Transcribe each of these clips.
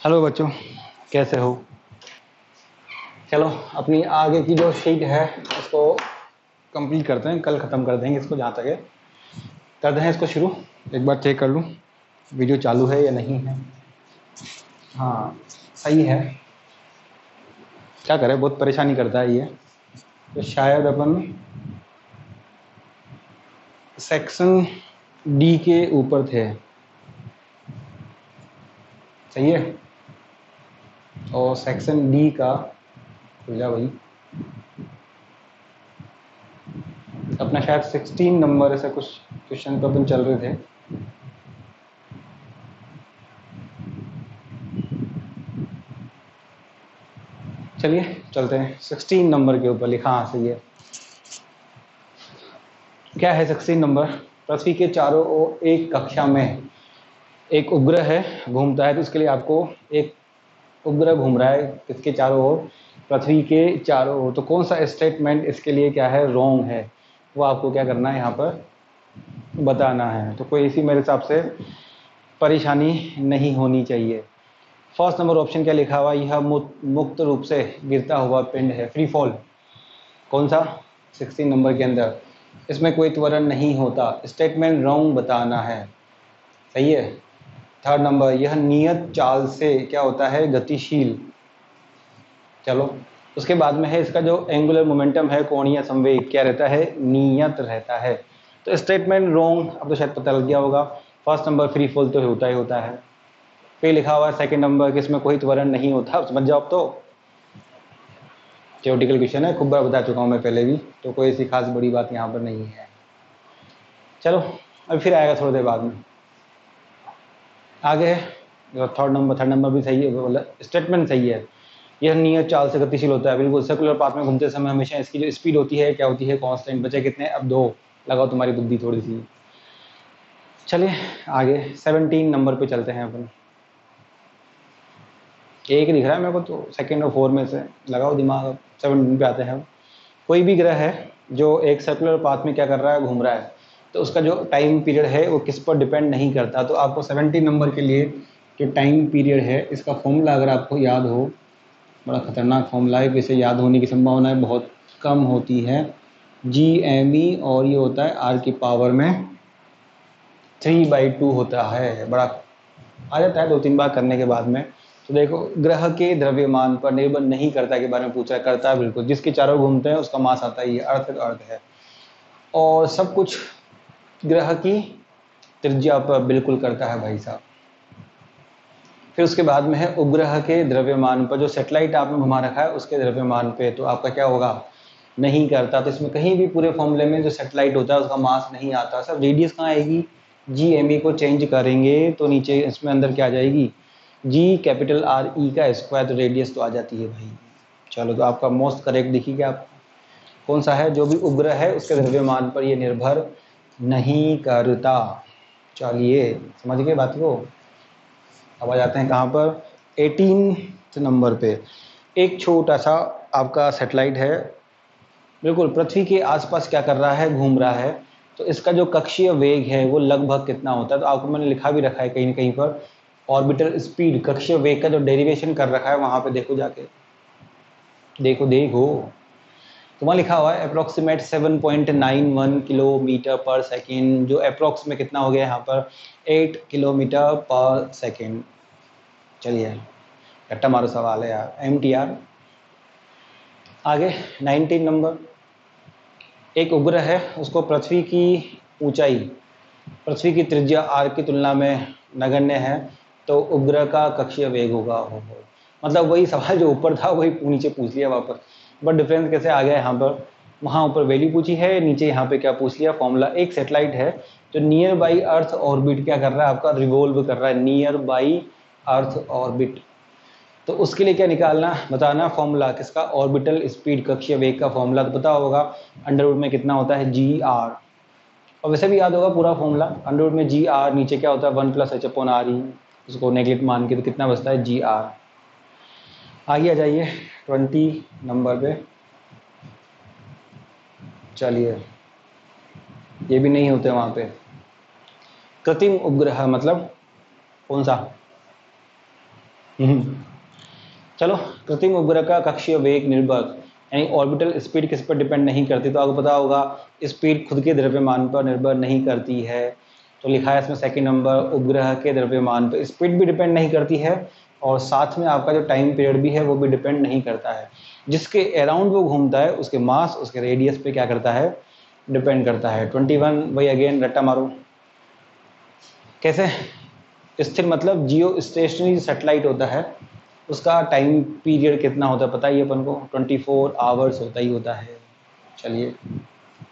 Hello बच्चों, कैसे हो? चलो अपनी आगे की जो शीट है उसको कंप्लीट करते हैं, कल ख़त्म कर देंगे इसको। जहाँ तक है करते हैं इसको शुरू। एक बार चेक कर लूँ वीडियो चालू है या नहीं है। हाँ सही है। क्या करें, बहुत परेशानी करता है ये। तो शायद अपन सेक्शन डी के ऊपर थे, सही है। और सेक्शन डी का खुल जा भाई, अपना शायद 16 नंबर ऐसा कुछ क्वेश्चन पर अपन चल रहे थे। चलिए चलते हैं 16 नंबर के ऊपर। लिखा हाँ सही है। क्या है 16 नंबर? पृथ्वी के चारों ओर एक कक्षा में एक उपग्रह है, घूमता है। तो इसके लिए आपको एक उपग्रह घूम रहा है किसके चारों ओर? पृथ्वी के चारों ओर। तो कौन सा स्टेटमेंट इसके लिए क्या है, रॉन्ग है, वो आपको क्या करना है यहाँ पर बताना है। तो कोई इसी मेरे हिसाब से परेशानी नहीं होनी चाहिए। फर्स्ट नंबर ऑप्शन क्या लिखा हुआ? यह मुक्त रूप से गिरता हुआ पिंड है, फ्री फॉल। कौन सा? 16 नंबर के अंदर इसमें कोई त्वरण नहीं होता। स्टेटमेंट रॉन्ग बताना है, सही है। थर्ड नंबर, यह नियत चाल से क्या होता है, गतिशील। चलो उसके बाद में है इसका जो एंगुलर मोमेंटम है, कोणीय संवेग क्या रहता है, नियत रहता है। तो स्टेटमेंट रॉन्ग, अब तो शायद पता लग गया होगा। फर्स्ट नंबर फ्री फॉल तो होता ही होता है। फिर लिखा हुआ है सेकंड नंबर कि इसमें कोई त्वरण नहीं होता। समझ जाओ। अब तो थियोरेटिकल क्वेश्चन है, खूब बार बता चुका हूँ मैं पहले भी, तो कोई ऐसी खास बड़ी बात यहाँ पर नहीं है। चलो अब फिर आएगा थोड़ी देर बाद में। आगे थर्ड नंबर भी सही है, स्टेटमेंट सही है। यह नियत चाल से गतिशील होता है, बिल्कुल। सर्कुलर पाथ में घूमते समय हमेशा इसकी जो स्पीड होती है क्या होती है, कांस्टेंट। बचे कितने? अब 2। लगाओ तुम्हारी बुद्धि थोड़ी सी। चलिए आगे 17 नंबर पे चलते हैं अपन। एक दिख रहा है मेरे को तो सेकंड और 4 में से, लगाओ दिमाग। अब 17 पे आते हैं। कोई भी ग्रह है जो एक सर्कुलर पाथ में क्या कर रहा है, घूम रहा है, तो उसका जो टाइम पीरियड है वो किस पर डिपेंड नहीं करता। तो आपको 17 नंबर के लिए जो टाइम पीरियड है इसका फॉर्मूला अगर आपको याद हो, बड़ा खतरनाक फॉर्मूला है, इसे याद होने की संभावनाएं बहुत कम होती है। GME और ये होता है R की पावर में 3/2 होता है। बड़ा आ जाता है 2-3 बार करने के बाद में। तो देखो, ग्रह के द्रव्यमान पर निर्भर नहीं करता के बारे में पूछा, करता है बिल्कुल। जिसके चारों घूमते हैं उसका मास आता ही है, अर्थ का अर्थ है। और सब कुछ ग्रह की त्रिज्या पर बिल्कुल करता है भाई साहब। फिर उसके बाद में है उपग्रह के द्रव्यमान पर, जो सैटेलाइट आपने घुमा रखा है उसके द्रव्यमान पे, तो आपका क्या होगा, नहीं करता। तो इसमें कहीं भी पूरे फॉर्मूले में जो सैटेलाइट होता है उसका मास नहीं आता। सब रेडियस कहाँ आएगी, GME को चेंज करेंगे तो नीचे इसमें अंदर क्या आ जाएगी, GRE का स्क्वायर। तो रेडियस तो आ जाती है भाई। चलो तो आपका मोस्ट करेक्ट देखिए आप कौन सा है, जो भी उपग्रह है उसके द्रव्यमान पर ये निर्भर नहीं करता। चलिए समझ गए बात को। अब आ जाते हैं कहाँ पर, 18 नंबर पे। एक छोटा सा आपका सैटेलाइट है, बिल्कुल पृथ्वी के आसपास क्या कर रहा है, घूम रहा है। तो इसका जो कक्षीय वेग है वो लगभग कितना होता है, तो आपको मैंने लिखा भी रखा है कहीं न कहीं पर। ऑर्बिटल स्पीड, कक्षीय वेग का जो डेरिवेशन कर रखा है वहाँ पे देखो जाके, देखो तो वहाँ लिखा हुआ है अप्रोक्सीमेट 7.91 किलोमीटर पर सेकेंड, जो अप्रोक्स में कितना हो गया यहाँ पर, 8 किलोमीटर पर सेकेंड। चलिए रट्टा मारो सवाल है यार, MTR। आगे 19 नंबर, एक उपग्रह है, उसको पृथ्वी की ऊंचाई, पृथ्वी की त्रिज्या R की तुलना में नगण्य है, तो उपग्रह का कक्षीय वेग होगा। हो मतलब वही सवाल जो ऊपर था वही नीचे पूछ लिया वापस, बट डिफरेंस कैसे आ गया यहाँ पर। वहाँ ऊपर वैल्यू पूछी है, नीचे यहाँ पे क्या पूछ लिया, फॉर्मूला। एक सैटेलाइट है जो नियर बाई अर्थ ऑर्बिट क्या कर रहा है, आपका रिवॉल्व कर रहा है, नियर बाई अर्थ ऑर्बिट। तो उसके लिए क्या निकालना, बताना फॉर्मूला किसका, ऑर्बिटल स्पीड, कक्षीय वेग का फॉर्मूला तो पता होगा, अंडरवुड में कितना होता है, GR। और वैसे भी याद होगा पूरा फॉर्मूला, अंडरवुड में GR, नीचे क्या होता है 1+H/RE, उसको नेगलेक्ट मान के तो कितना बचता है, GR। आगे आ जाइए 20 नंबर पे। चलिए ये भी नहीं होते वहाँ पे। कृत्रिम उपग्रह मतलब कौन सा, हम्म। चलो, कृत्रिम उपग्रह का कक्षीय वेग निर्भर यानी ऑर्बिटल स्पीड किस पर डिपेंड नहीं करती, तो आपको पता होगा स्पीड खुद के द्रव्यमान पर निर्भर नहीं करती है। तो लिखा है इसमें सेकंड नंबर, उपग्रह के द्रव्यमान पर स्पीड भी डिपेंड नहीं करती है और साथ में आपका जो टाइम पीरियड भी है वो भी डिपेंड नहीं करता है। जिसके अराउंड वो घूमता है उसके मास, उसके रेडियस पे क्या करता है, डिपेंड करता है। 21 वही अगेन रट्टा मारो। कैसे? स्थिर मतलब जियो स्टेशनरी सैटेलाइट होता है उसका टाइम पीरियड कितना होता है पता ही अपन को, 24 आवर्स होता ही होता है। चलिए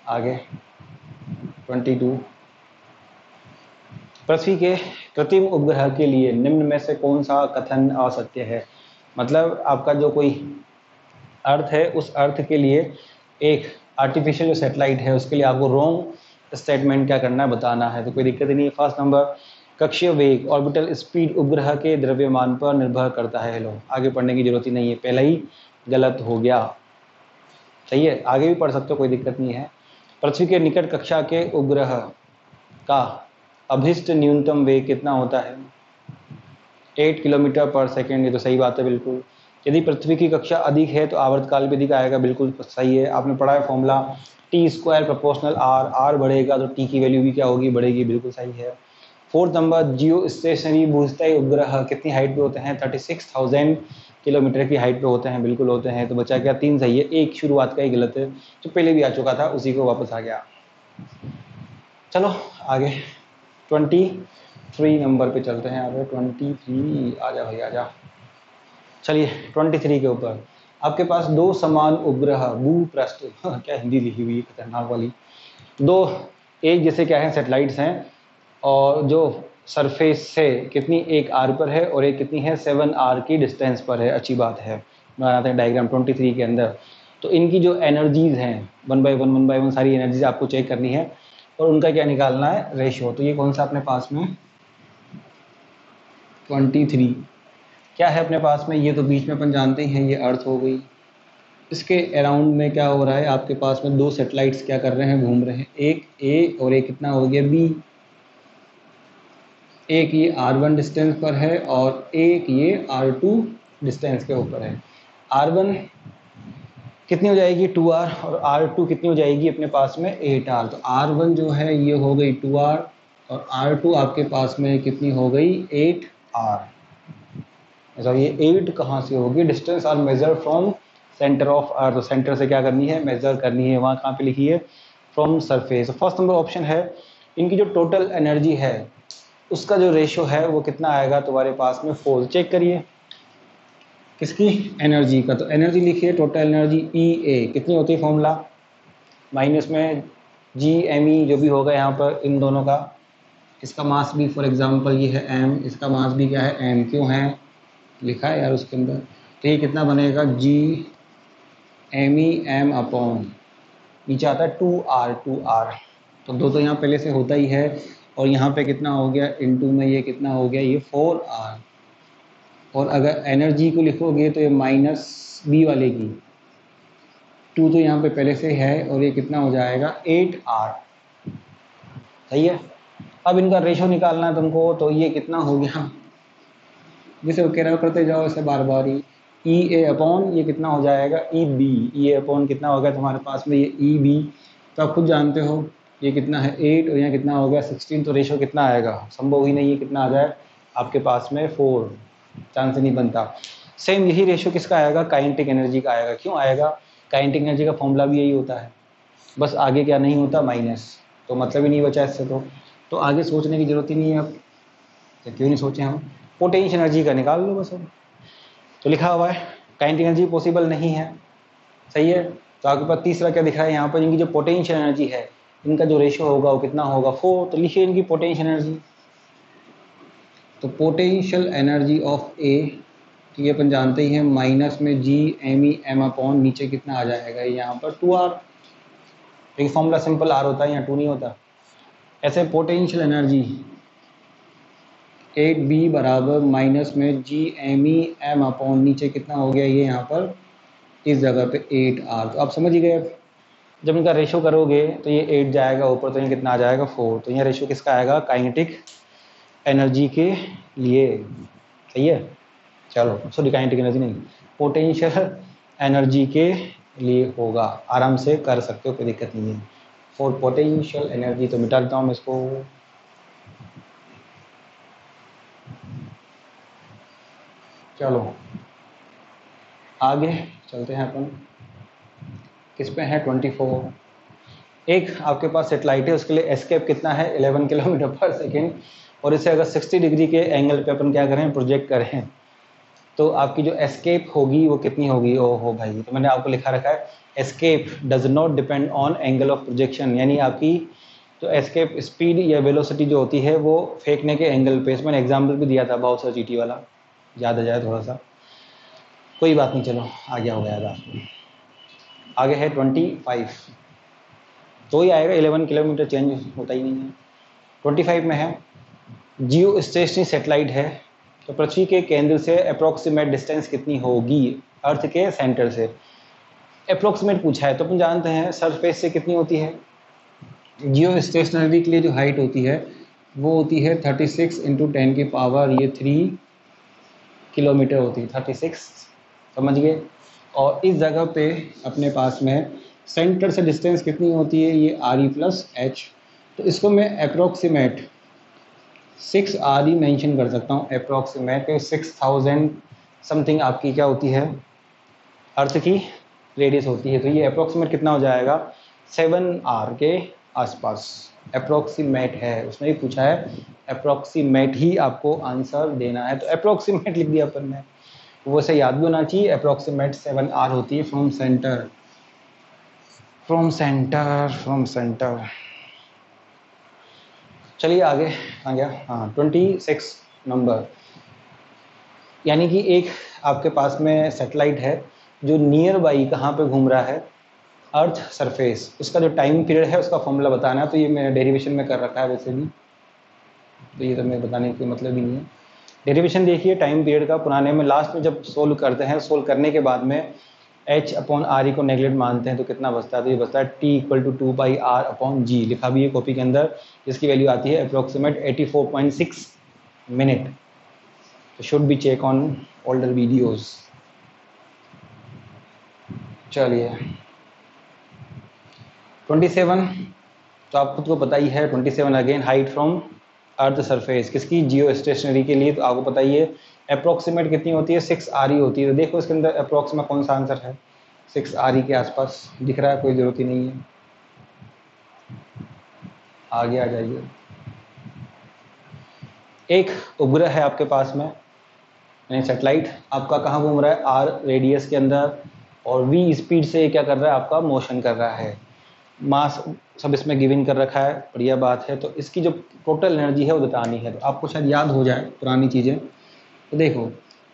आगे 22, पृथ्वी के कृत्रिम उपग्रह के लिए निम्न में से कौन सा कथन असत्य है। मतलब आपका जो कोई अर्थ है उस अर्थ के लिए एक आर्टिफिशियल जो सैटेलाइट है उसके लिए आपको रॉन्ग स्टेटमेंट क्या करना है, बताना है। तो कोई दिक्कत नहीं है। फर्स्ट नंबर, कक्षीय वेग ऑर्बिटल स्पीड उपग्रह के द्रव्यमान पर निर्भर करता है। लो, आगे पढ़ने की जरूरत ही नहीं है, पहला ही गलत हो गया। सही है, आगे भी पढ़ सकते हो, कोई दिक्कत नहीं है। पृथ्वी के निकट कक्षा के उपग्रह का अभिष्ट न्यूनतम वेग कितना होता है? 8 किलोमीटर पर सेकेंड। ये तो सही बात है बिल्कुल। यदि पृथ्वी की कक्षा अधिक है तो आवर्तकाल भी अधिक आएगा, बिल्कुल सही है। आपने पढ़ा है formula T square proportional R, R बढ़ेगा तो टी की वैल्यू भी क्या होगी, बढ़ेगी, बिल्कुल सही है। फोर्थ नंबर, जियो स्टेशनरी भूस्थायी उपग्रह कितनी हाइट पे होते हैं? 36,000 किलोमीटर की हाइट पे होते हैं, बिल्कुल होते हैं। तो बचा क्या? 3 सही है, एक शुरुआत का ही गलत है जो पहले भी आ चुका था उसी को वापस आ गया। चलो आगे 23 नंबर पे चलते हैं। आगे 23, आजा भाई आजा। चलिए 23 के ऊपर आपके पास दो समान उपग्रह भूपृष्ठ क्या हिंदी लिखी हुई है खतरनाक वाली, दो एक जैसे क्या है सैटेलाइट्स हैं और जो सरफेस से कितनी, एक आर पर है और एक कितनी है, 7 आर की डिस्टेंस पर है। अच्छी बात है, बनाते हैं डायग्राम 23 के अंदर। तो इनकी जो एनर्जीज हैं 1 बाय 1 सारी एनर्जीज आपको चेक करनी है और उनका क्या निकालना है, रेशियो। तो ये कौन सा अपने पास में 23 क्या है अपने पास में, ये तो बीच में अपन जानते ही हैं, ये अर्थ हो गई। इसके अराउंड में क्या हो रहा है, आपके पास में दो सैटेलाइट्स क्या कर रहे हैं, घूम रहे हैं, एक ए और एक कितना हो गया बी। एक ये r1 डिस्टेंस पर है और एक ये r2 डिस्टेंस के ऊपर है। r1 कितनी हो जाएगी 2r और r2 कितनी हो जाएगी अपने पास में 8r। तो r1 जो है ये हो गई 2r और r2 आपके पास में कितनी हो गई 8r। ऐसा ये 8 कहाँ से होगी, distance R measure from centre of earth. Centre से क्या करनी है, मेजर करनी है। वहाँ कहाँ पे लिखी है, from surface. First number option है। इनकी जो टोटल एनर्जी है उसका जो रेशो है वो कितना आएगा तुम्हारे पास में 4। चेक करिए किसकी, एनर्जी का। तो एनर्जी लिखिए टोटल एनर्जी ई ए कितनी होती है, फॉर्मूला माइनस में जी एम ई जो भी होगा यहाँ पर इन दोनों का। इसका मास भी फॉर एग्जांपल ये है एम, इसका मास भी क्या है एम, क्यों है लिखा है यार उसके अंदर। तो ये कितना बनेगा G M E M upon नीचे आता है 2r। तो दो तो यहाँ पहले से होता ही है और यहाँ पे कितना हो गया इनटू में ये कितना हो गया ये 4r। और अगर एनर्जी को लिखोगे तो ये माइनस बी वाले की 2 तो यहाँ पे पहले से है और ये कितना हो जाएगा 8r। सही है। अब इनका रेशो निकालना है तुमको, तो ये कितना हो गया, जिसे वो कह करते जाओ इसे बार बार ही, ई ए अपॉन ये कितना हो जाएगा ई बी। ई ए अपॉन कितना हो गया तुम्हारे पास में ये ई बी। तो आप खुद जानते हो ये कितना है 8 और यहाँ कितना हो गया 16। तो रेशो कितना आएगा, संभव ही नहीं है कितना आ जाए आपके पास में 4, चांस नहीं बनता। सेम यही रेशो किसका आएगा, काइनेटिक एनर्जी का आएगा। क्यों आएगा, काइनेटिक एनर्जी का फॉर्मूला भी यही होता है, बस आगे क्या नहीं होता माइनस। तो मतलब ही नहीं बचा इससे। तो आगे सोचने की जरूरत ही नहीं है अब, तो क्यों नहीं सोचे हम, पोटेंशियल एनर्जी का निकाल लो बस अब। तो लिखा हुआ है काइनेटिक एनर्जी पॉसिबल नहीं है। सही है। तो आपके पास तीसरा क्या दिख रहा है यहाँ पर, इनकी जो पोटेंशियल एनर्जी है इनका जो रेशियो होगा वो कितना होगा 4। तो लिखिए इनकी पोटेंशियल एनर्जी। तो पोटेंशियल एनर्जी ऑफ ए, तो ये अपन जानते ही हैं माइनस में G M E M upon नीचे कितना आ जाएगा यहाँ पर 2r। एक फॉर्मूला सिंपल r होता है, यहाँ 2 नहीं होता। ऐसे पोटेंशियल एनर्जी 8b बराबर माइनस में G M E M upon नीचे कितना हो गया ये यहाँ पर इस जगह पे 8r। तो आप समझ ही गए, जब इनका रेशो करोगे तो ये 8 जाएगा ऊपर, तो ये कितना आ जाएगा 4। तो यहाँ रेशो किसका आएगा, काइनेटिक एनर्जी के लिए। सही है। चलो सॉरी काइनेटिक एनर्जी नहीं, पोटेंशियल एनर्जी के लिए होगा, आराम से कर सकते हो, कोई दिक्कत नहीं है। फॉर पोटेंशियल एनर्जी, तो मिटा देता हूँ मैं इसको। चलो आगे चलते हैं अपन, किस पे है 24। एक आपके पास सेटेलाइट है, उसके लिए एस्केप कितना है 11 किलोमीटर पर सेकेंड, और इसे अगर 60 डिग्री के एंगल पे अपन क्या करें, प्रोजेक्ट करें, तो आपकी जो एस्केप होगी वो कितनी होगी। ओहो भाई, तो मैंने आपको लिखा रखा है escape does not depend on angle of projection, यानी आपकी जो एस्केप स्पीड या वेलोसिटी जो होती है वो फेंकने के एंगल पे, इसमें एग्जाम्पल भी दिया था बहुत सा चीटी वाला, याद आ जाए थोड़ा सा, कोई बात नहीं, चलो आ गया होगा याद आपको। आगे है 25, तो ही आएगा, 11 किलोमीटर चेंज होता ही नहीं है। 25 में है जियो स्टेशनरी सेटेलाइट है, तो पृथ्वी के केंद्र से अप्रोक्सीमेट डिस्टेंस कितनी होगी अर्थ के सेंटर से, अप्रोक्सीमेट पूछा है, तो अपन जानते हैं सरफेस से कितनी होती है। जियो स्टेशनरी के लिए जो हाइट होती है वो होती है 36 × 10 की पावर ये 3 किलोमीटर होती है, 36, समझ गए। और इस जगह पे अपने पास में सेंटर से डिस्टेंस कितनी होती है, ये RE+H, तो इसको मैं अप्रोक्सीमेट 6RE मेंशन कर सकता हूँ, अप्रोक्सीमेट 6000 समथिंग आपकी क्या होती है, अर्थ की रेडियस होती है, तो ये अप्रोक्सीमेट कितना हो जाएगा 7R के आसपास, अप्रोक्सीमेट है, उसने भी पूछा है अप्रोक्सीमेट ही आपको आंसर देना है, तो अप्रोक्सीमेट लिख दिया अपन ने, वो से याद भी होना चाहिए, अप्रोक्सीमेट 7R होती है from centre, from centre, from centre. चलिए आगे आ गया, हाँ 26 नंबर, यानी कि एक आपके पास में सेटेलाइट है जो नियर बाई कहाँ पे घूम रहा है, अर्थ सरफेस, उसका जो टाइम पीरियड है उसका फॉर्मूला बताना है, तो ये मैंने डेरिवेशन में कर रखा है वैसे भी, तो ये तो मैं बताने की मतलब ही नहीं है। डेरिवेशन देखिए टाइम पीरियड का, पुराने में लास्ट में जब सोल्व करते हैं, सोल्व करने के बाद में H/RE को नेगलेक्ट मानते हैं तो कितना बचता है, तो ये बचता है T = 2πR/G, लिखा भी है कॉपी के अंदर, जिसकी वैल्यू आती है अप्रोक्सीमेट 84.6 मिनट, तो should be check on older videos. चलिए 27, तो आप खुद को पता ही है 27 again, height from earth surface, किसकी, जियो स्टेशनरी के लिए, तो आपको पता ही है अप्रोक्सीमेट कितनी होती है 6RE होती है, तो देखो इसके अंदर अप्रोक्सीमेट कौन सा आंसर है, 6RE के आसपास दिख रहा है, कोई ज़रूरत ही नहीं है, आगे आ जाइए। एक उपग्रह है आपके पास में, यानी सेटेलाइट आपका कहाँ घूम रहा है, R रेडियस के अंदर, और V स्पीड से क्या कर रहा है, आपका मोशन कर रहा है, मास सब इसमें गिवन कर रखा है, बढ़िया बात है। तो इसकी जो टोटल एनर्जी है वो बतानी है, तो आपको शायद याद हो जाए पुरानी चीज़ें, तो देखो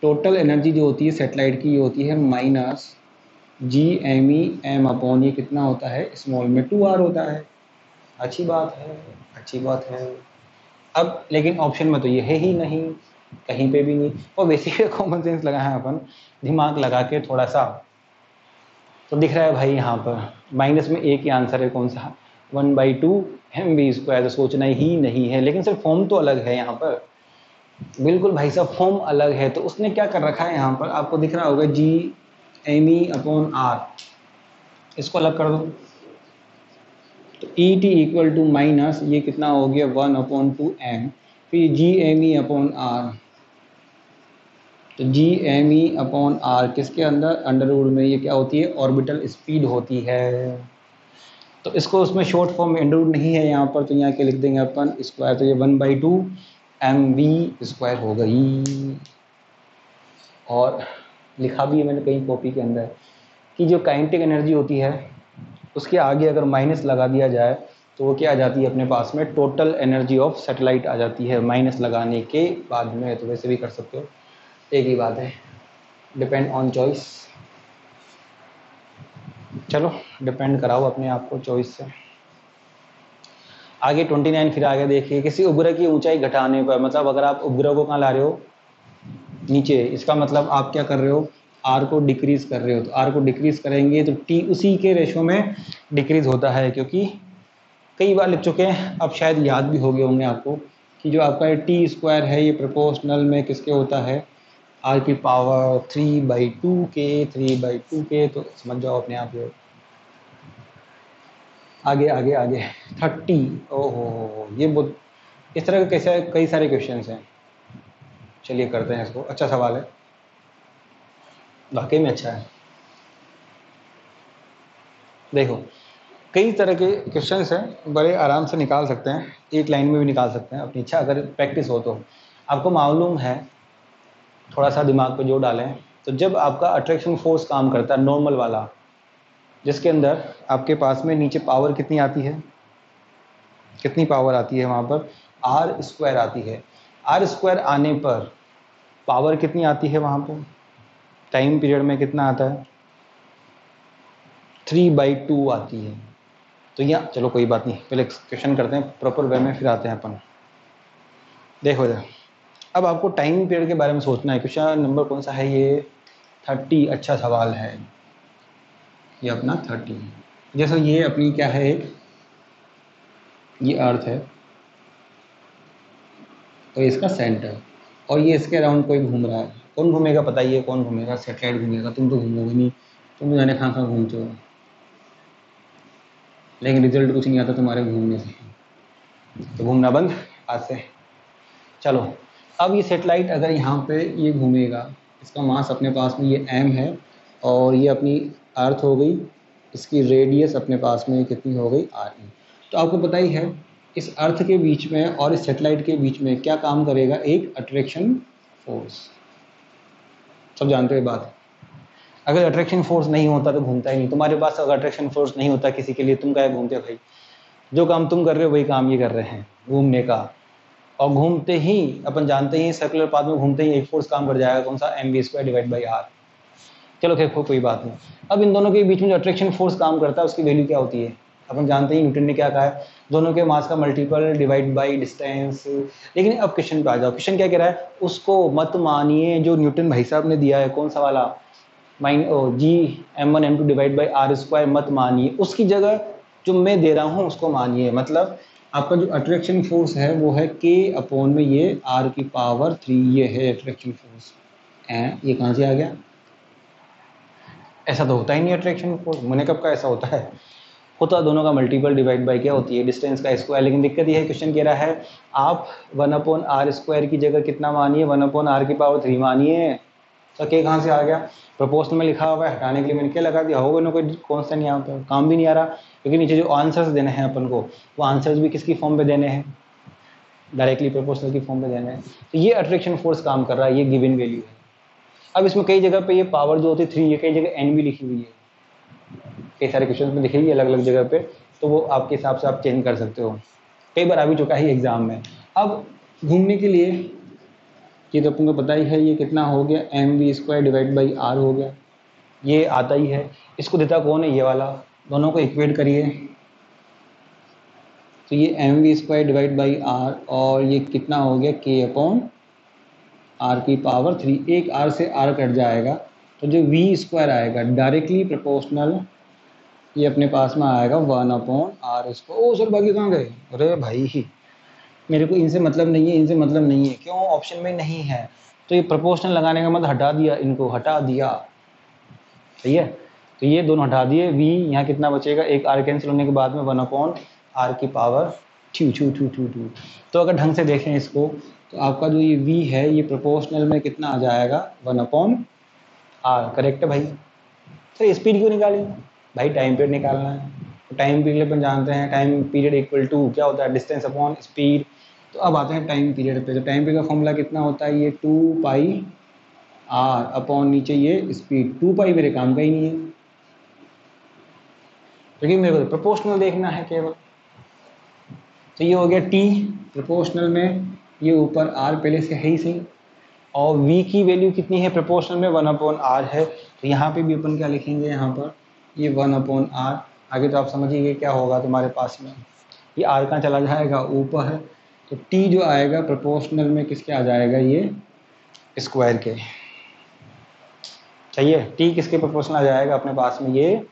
टोटल एनर्जी जो होती है सेटेलाइट की, ये होती है -GME/m, ये कितना होता है, स्मॉल में 2R होता है, अच्छी बात है, अच्छी बात है। अब लेकिन ऑप्शन में तो ये है ही नहीं, कहीं पे भी नहीं, और बेसिक कॉमन सेंस लगाए हैं अपन, दिमाग लगा के थोड़ा सा, तो दिख रहा है भाई यहाँ पर माइनस में एक ही आंसर है, कौन सा, 1/2 mv², तो सोचना ही नहीं है, लेकिन सर फॉर्म तो अलग है यहाँ पर, बिल्कुल भाई साहब फॉर्म अलग है, तो उसने क्या कर रखा है यहाँ पर, आपको दिख रहा होगा GME/R, इसको अलग कर दो, तो ET = माइनस ये कितना हो गया 1/2m, फिर GME/R, तो GME/R किसके अंदर, अंडरवुड में, ये क्या होती है, ऑर्बिटल स्पीड होती है, तो इसको उसमें शॉर्ट फॉर्म में अंडरवुड नहीं है यहाँ पर, तो यहाँ के लिख देंगे अपन स्क्वायर, तो ये 1/2 mv² हो गई। और लिखा भी है मैंने कहीं कॉपी के अंदर कि जो काइनेटिक एनर्जी होती है उसके आगे अगर माइनस लगा दिया जाए तो वो क्या आ जाती है अपने पास में, टोटल एनर्जी ऑफ सैटेलाइट आ जाती है माइनस लगाने के बाद में, तो वैसे भी कर सकते हो, एक ही बात है, डिपेंड ऑन चॉइस। चलो डिपेंड कराओ अपने आप को चॉइस से। आगे 29 फिर आगे देखिए, किसी उपग्रह की ऊंचाई घटाने पर, मतलब अगर आप उपग्रह को कहाँ ला रहे हो, नीचे, इसका मतलब आप क्या कर रहे हो, R को डिक्रीज कर रहे हो, तो R को डिक्रीज करेंगे तो T उसी के रेशो में डिक्रीज होता है, क्योंकि कई बार लिख चुके हैं, अब शायद याद भी हो गए होंगे आपको कि जो आपका T² है ये प्रोपोर्शनल में किसके होता है, आर की पावर 3/2k 3/2k, तो समझ जाओ अपने आप ये। आगे आगे आगे 30, ओहो ये बहुत, इस तरह के कैसे कई सारे क्वेश्चंस हैं। चलिए करते हैं इसको, अच्छा सवाल है, वाकई में अच्छा है। देखो कई तरह के क्वेश्चंस हैं, बड़े आराम से निकाल सकते हैं, एक लाइन में भी निकाल सकते हैं अपनी इच्छा, अगर प्रैक्टिस हो तो। आपको मालूम है, थोड़ा सा दिमाग पे जोर डालें, तो जब आपका अट्रैक्शन फोर्स काम करता है नॉर्मल वाला, जिसके अंदर आपके पास में नीचे पावर कितनी आती है, कितनी पावर आती है वहाँ पर, r² आती है। r² आने पर पावर कितनी आती है वहाँ पर, टाइम पीरियड में कितना आता है, 3/2 आती है। तो यहाँ चलो कोई बात नहीं, पहले क्वेश्चन करते हैं प्रॉपर वे में, फिर आते हैं अपन। देखो जरा, अब आपको टाइम पीरियड के बारे में सोचना है। क्वेश्चन नंबर कौन सा है ये, 30, अच्छा सवाल है ये अपना 30। जैसे ये अपनी क्या है, एक ये अर्थ है और इसका सेंटर, और ये इसके अराउंड कोई घूम रहा है। कौन घूमेगा बताइए, कौन घूमेगा, सैटेलाइट घूमेगा, तुम तो घूमोगे नहीं, तुम तो जाने कहाँ घूमते हो, लेकिन रिजल्ट कुछ नहीं आता तुम्हारे घूमने से, तो घूमना बंद आज से। चलो अब ये सेटेलाइट अगर यहाँ पे ये घूमेगा, इसका मास अपने पास में ये m है, और ये अपनी अर्थ हो गई, इसकी रेडियस अपने पास में कितनी हो गई, re। तो आपको पता ही है इस अर्थ के बीच में और इस सेटेलाइट के बीच में क्या काम करेगा, एक अट्रैक्शन फोर्स। सब जानते हो बात। अगर अट्रैक्शन फोर्स नहीं होता तो घूमता ही नहीं। तुम्हारे पास अगर अट्रैक्शन फोर्स नहीं होता किसी के लिए, तुम क्या घूमते भाई, जो काम तुम कर रहे हो वही काम ये कर रहे हैं, घूमने का। और घूमते ही अपन जानते ही सर्कुलर पाथ में घूमते ही एक फोर्स काम कर जाएगा, कौन सा, mv²/r। चलो खैर कोई बात नहीं। अब इन दोनों के बीच में जो अट्रैक्शन फोर्स काम करता है उसकी वैल्यू क्या होती है, अपन जानते ही न्यूटन ने क्या कहा है, दोनों के मास का मल्टीपल डिवाइड बाई डिस्टेंस। लेकिन अब क्वेश्चन पे आ जाओ, क्वेश्चन क्या कह रहा है, उसको मत मानिए जो न्यूटन भाई साहब ने दिया है, कौन सा वाला, Gm1m2 डिवाइड बाई r² मत मानिए, उसकी जगह जो मैं दे रहा हूँ उसको मानिए। मतलब आपका जो अट्रैक्शन फोर्स है वो है k में ये r⁻3, ये है अट्रैक्शन फोर्स। ये कहाँ से आ गया, ऐसा तो होता ही नहीं अट्रैक्शन फोर्स, मैंने कब का ऐसा होता है, होता दोनों का मल्टीपल डिवाइड बाई क्या होती है, डिस्टेंस का स्क्वायर। लेकिन दिक्कत ये है, क्वेश्चन कह रहा है आप 1/r² की जगह कितना मानिए, 1/r⁻3 मानिए। तो के कहाँ से आ गया, प्रोपोर्शनल में लिखा हुआ है, हटाने के लिए मैंने क्या लगा दिया, होगा ना कोई कॉन्स्टेंट, यहाँ पर काम भी नहीं आ रहा, क्योंकि नीचे जो आंसर्स देने हैं अपन को, वो आंसर्स भी किसकी फॉर्म पे देने हैं, डायरेक्टली प्रोपोर्शनल की फॉर्म पे देने हैं। तो ये अट्रैक्शन फोर्स काम कर रहा है, ये गिवन वैल्यू है। अब इसमें कई जगह पे ये पावर जो होती है 3, ये कई जगह n भी लिखी हुई है, कई सारे क्वेश्चन में दिखेगी अलग अलग जगह पे, तो वो आपके हिसाब से आप चेंज कर सकते हो, कई बार आ भी चुका है एग्जाम में। अब घूमने के लिए ये तो अपन को पता ही है, ये कितना हो गया, mv² डिवाइड बाई r हो गया, ये आता ही है। इसको देता कौन है, ये वाला, दोनों को इक्वेट करिए, तो ये mv² डिवाइड बाई r, और ये कितना हो गया, k/r⁻3, एक r से r कट जाएगा, तो जो v² आएगा डायरेक्टली प्रोपोर्शनल, ये अपने पास में आएगा 1/r²। ओ सर बाकी कहाँ गए, अरे भाई मेरे को इनसे मतलब नहीं है, इनसे मतलब नहीं है, क्यों, ऑप्शन में नहीं है, तो ये प्रोपोर्शनल लगाने का मतलब हटा दिया, इनको हटा दिया, सही है। तो ये दोनों हटा दिए, v यहाँ कितना बचेगा, एक r कैंसिल होने के बाद में 1/r²। तो अगर ढंग से देखें इसको, तो आपका जो ये v है ये प्रोपोर्शनल में कितना आ जाएगा, 1/r, करेक्ट है भाई। तो स्पीड क्यों निकालेंगे भाई, टाइम पीरियड निकालना है, तो टाइम पीरियड अपन जानते हैं, टाइम पीरियड इक्वल टू क्या होता है, डिस्टेंस अपॉन स्पीड। तो अब आते हैं टाइम पीरियड पे, तो टाइम पीरियड का फॉर्मूला कितना होता है, ये 2πr अपॉन नीचे ये स्पीड, 2π मेरे काम का ही नहीं है, क्योंकि मेरे को प्रोपोर्शनल देखना है केवल। तो ये हो गया t प्रोपोर्शनल में, ये ऊपर r पहले से है ही सही, और v की वैल्यू कितनी है प्रोपोर्शनल में, 1/r है, तो यहाँ पे भी अपन क्या लिखेंगे, यहाँ पर ये 1/r। आगे तो आप समझिए क्या होगा तुम्हारे पास में, ये r कहाँ चला जाएगा, ऊपर है, तो t जो आएगा प्रोपोर्शनल में किसके आ जाएगा, ये स्क्वायर के, चाहिए t किसके प्रोपोर्शनल आ जाएगा अपने पास में, ये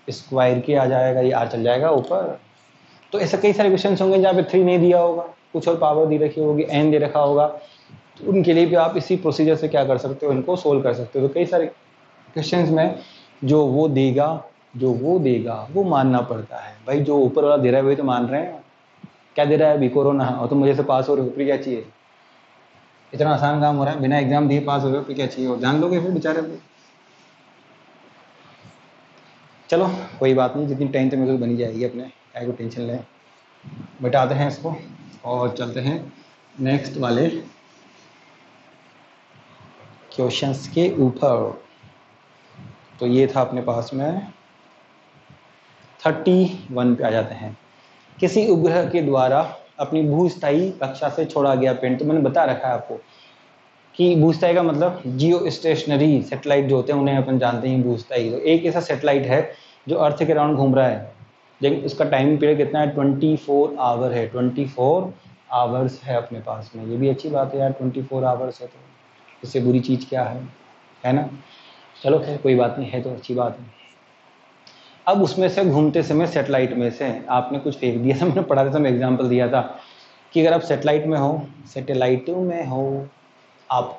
स्क्वायर के आ जाएगा, ये r चल जाएगा ऊपर। तो ऐसे कई सारे क्वेश्चन होंगे जहाँ पे 3 नहीं दिया होगा, कुछ और पावर दी रखी होगी, n दे रखा होगा, तो उनके लिए भी आप इसी प्रोसीजर से क्या कर सकते हो, इनको सोल्व कर सकते हो। तो कई सारे क्वेश्चंस में जो वो देगा वो मानना पड़ता है। भाई जो ऊपर वाला दे रहा है वही तो मान रहे हैं। क्या दे रहा है अभी? कोरोना। और तुम मुझे से पास हो रहे हो, फिर क्या चाहिए? इतना आसान काम हो रहा है, बिना एग्जाम दिए पास हो रहे हो, फिर क्या चाहिए? और जान लोगे फिर बेचारे को। चलो कोई बात नहीं, जितनी टेंशन में बनी जाएगी अपने, क्या को टेंशन लें। मिटाते हैं इसको और चलते हैं नेक्स्ट वाले क्वेश्चंस के ऊपर। तो ये था अपने पास में 31 पे आ जाते हैं। किसी उपग्रह के द्वारा अपनी भूस्थायी कक्षा से छोड़ा गया पिंड। तो मैंने बता रखा है आपको कि भूस्थायी का मतलब जियो स्टेशनरी सैटेलाइट जो होते हैं उन्हें अपन जानते हैं भूस्थायी। तो एक ऐसा सैटेलाइट है जो अर्थ के अराउंड घूम रहा है, लेकिन उसका टाइम पीरियड कितना है? 24 आवर है। 24 आवर्स है अपने पास में। ये भी अच्छी बात है यार, 24 आवर्स है तो इससे बुरी चीज़ क्या है ना। चलो खैर कोई बात नहीं, है तो अच्छी बात है। अब उसमें से घूमते समय सैटेलाइट में से आपने कुछ फेंक दिया था। मैंने पढ़ाते समय एग्जाम्पल दिया था कि अगर आप सैटेलाइट में हो आप,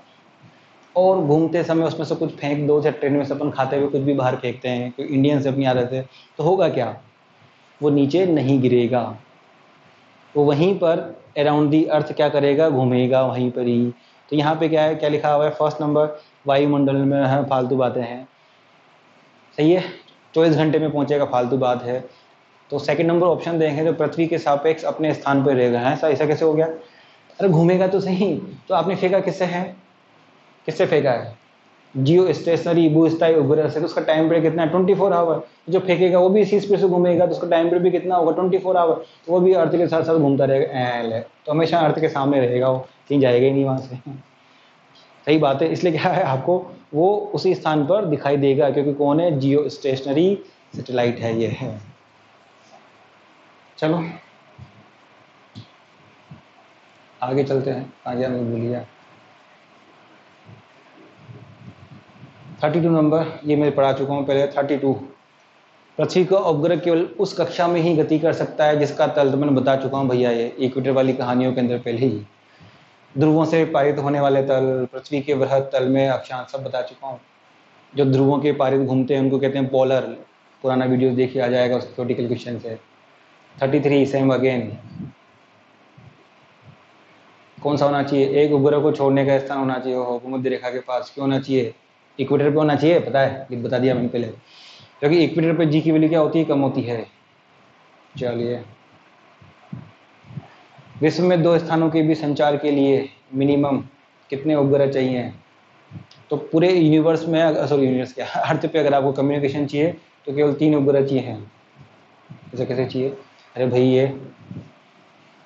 और घूमते समय उसमें से कुछ फेंक दो, जैसे ट्रेन में से अपन खाते हुए कुछ भी बाहर फेंकते हैं, कोई इंडियन से अपनी आदत है, तो होगा क्या? वो नीचे नहीं गिरेगा, वो वहीं पर अराउंड दी अर्थ क्या करेगा? घूमेगा वहीं पर ही। तो यहाँ पे क्या है, क्या लिखा हुआ है? फर्स्ट नंबर वायुमंडल में है, फालतू बातें हैं, सही है। 24 घंटे में पहुंचेगा, फालतू बात है। तो सेकंड नंबर ऑप्शन देंगे जो पृथ्वी के सापेक्ष अपने स्थान पर रहेगा। है ऐसा कैसे हो गया? अरे घूमेगा तो सही। तो आपने फेंका किससे है? किससे फेंका है? जियो स्टेशनरी भूस्थायी उपग्रह से। तो उसका टाइम पीरियड कितना है? 24 आवर। जो फेंकेगा वो भी इसी स्पीड से घूमेगा, तो उसका टाइम पीरियड भी कितना होगा? 24 आवर। तो वो भी अर्थ के साथ साथ घूमता रहेगा। तो हमेशा अर्थ के सामने रहेगा, वो कहीं जाएगा ही नहीं वहां से। सही बात है। इसलिए क्या है, आपको वो उसी स्थान पर दिखाई देगा, क्योंकि कौन है? जियो स्टेशनरी सैटेलाइट है ये है। चलो आगे चलते हैं। आगे मैं भूल गया। 32 नंबर ये मैं पढ़ा चुका हूँ पहले। 32, पृथ्वी का उपग्रह केवल उस कक्षा में ही गति कर सकता है जिसका तल, तो मैंने बता चुका हूँ भैया, ये इक्वेटर वाली कहानियों के अंदर पहले ही। ध्रुवों से पारित होने वाले तल, पृथ्वी के वृहद तल में अक्षांश, सब बता चुका हूँ। जो ध्रुवों के पारित घूमते हैं उनको कहते हैं पोलर। पुराना वीडियो देखिए, आ जाएगा उसके थ्योरेटिकल क्वेश्चन से। 33 सेम अगेन। कौन सा होना चाहिए? एक उपग्रह को छोड़ने का स्थान होना चाहिए हो भूमध्य रेखा के पास। क्यों होना चाहिए? इक्वेटर पे होना चाहिए, पता है, बता दिया मैंने पहले। क्योंकि इक्वेटर पे जी की वैल्यू क्या होती है? कम होती है। चलिए, विश्व में 2 स्थानों के बीच संचार के लिए मिनिमम कितने उपग्रह चाहिए? तो पूरे यूनिवर्स में, सॉरी यूनिवर्स क्या, अर्थ पे अगर आपको कम्युनिकेशन चाहिए तो केवल 3 उपग्रह चाहिए हैं। ऐसे कैसे चाहिए? अरे भाई ये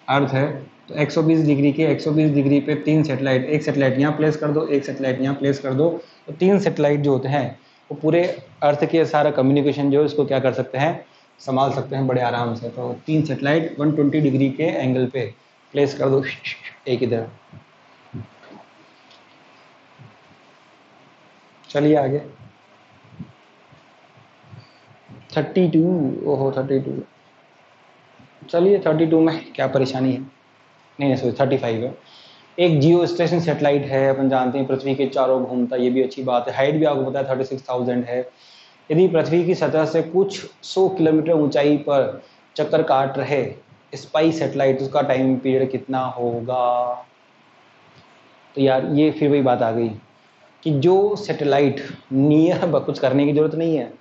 अर्थ है तो 120 डिग्री के 120 डिग्री पे 3 सैटेलाइट, एक सैटेलाइट यहाँ प्लेस कर दो, एक सैटेलाइट यहाँ प्लेस कर दो, तो 3 सैटेलाइट जो होते हैं वो पूरे अर्थ के सारा कम्युनिकेशन जो है उसको क्या कर सकते हैं? संभाल सकते हैं बड़े आराम से। तो 3 सैटेलाइट 120 डिग्री के एंगल पे प्लेस कर दो, एक इधर। चलिए आगे। 32, ओहो 32। चलिए 32 में क्या परेशानी है? नहीं सॉरी 35 है। एक जियो स्टेशन सैटेलाइट है, अपन जानते हैं पृथ्वी के चारों घूमता, ये भी अच्छी बात है। हाइट भी आपको पता है 36,000 है। यदि पृथ्वी की सतह से कुछ 100 किलोमीटर ऊंचाई पर चक्कर काट रहे स्पाई सैटेलाइट, उसका टाइम पीरियड कितना होगा? तो यार ये फिर वही बात आ गई कि जो सैटेलाइट नियर, कुछ करने की जरूरत नहीं है,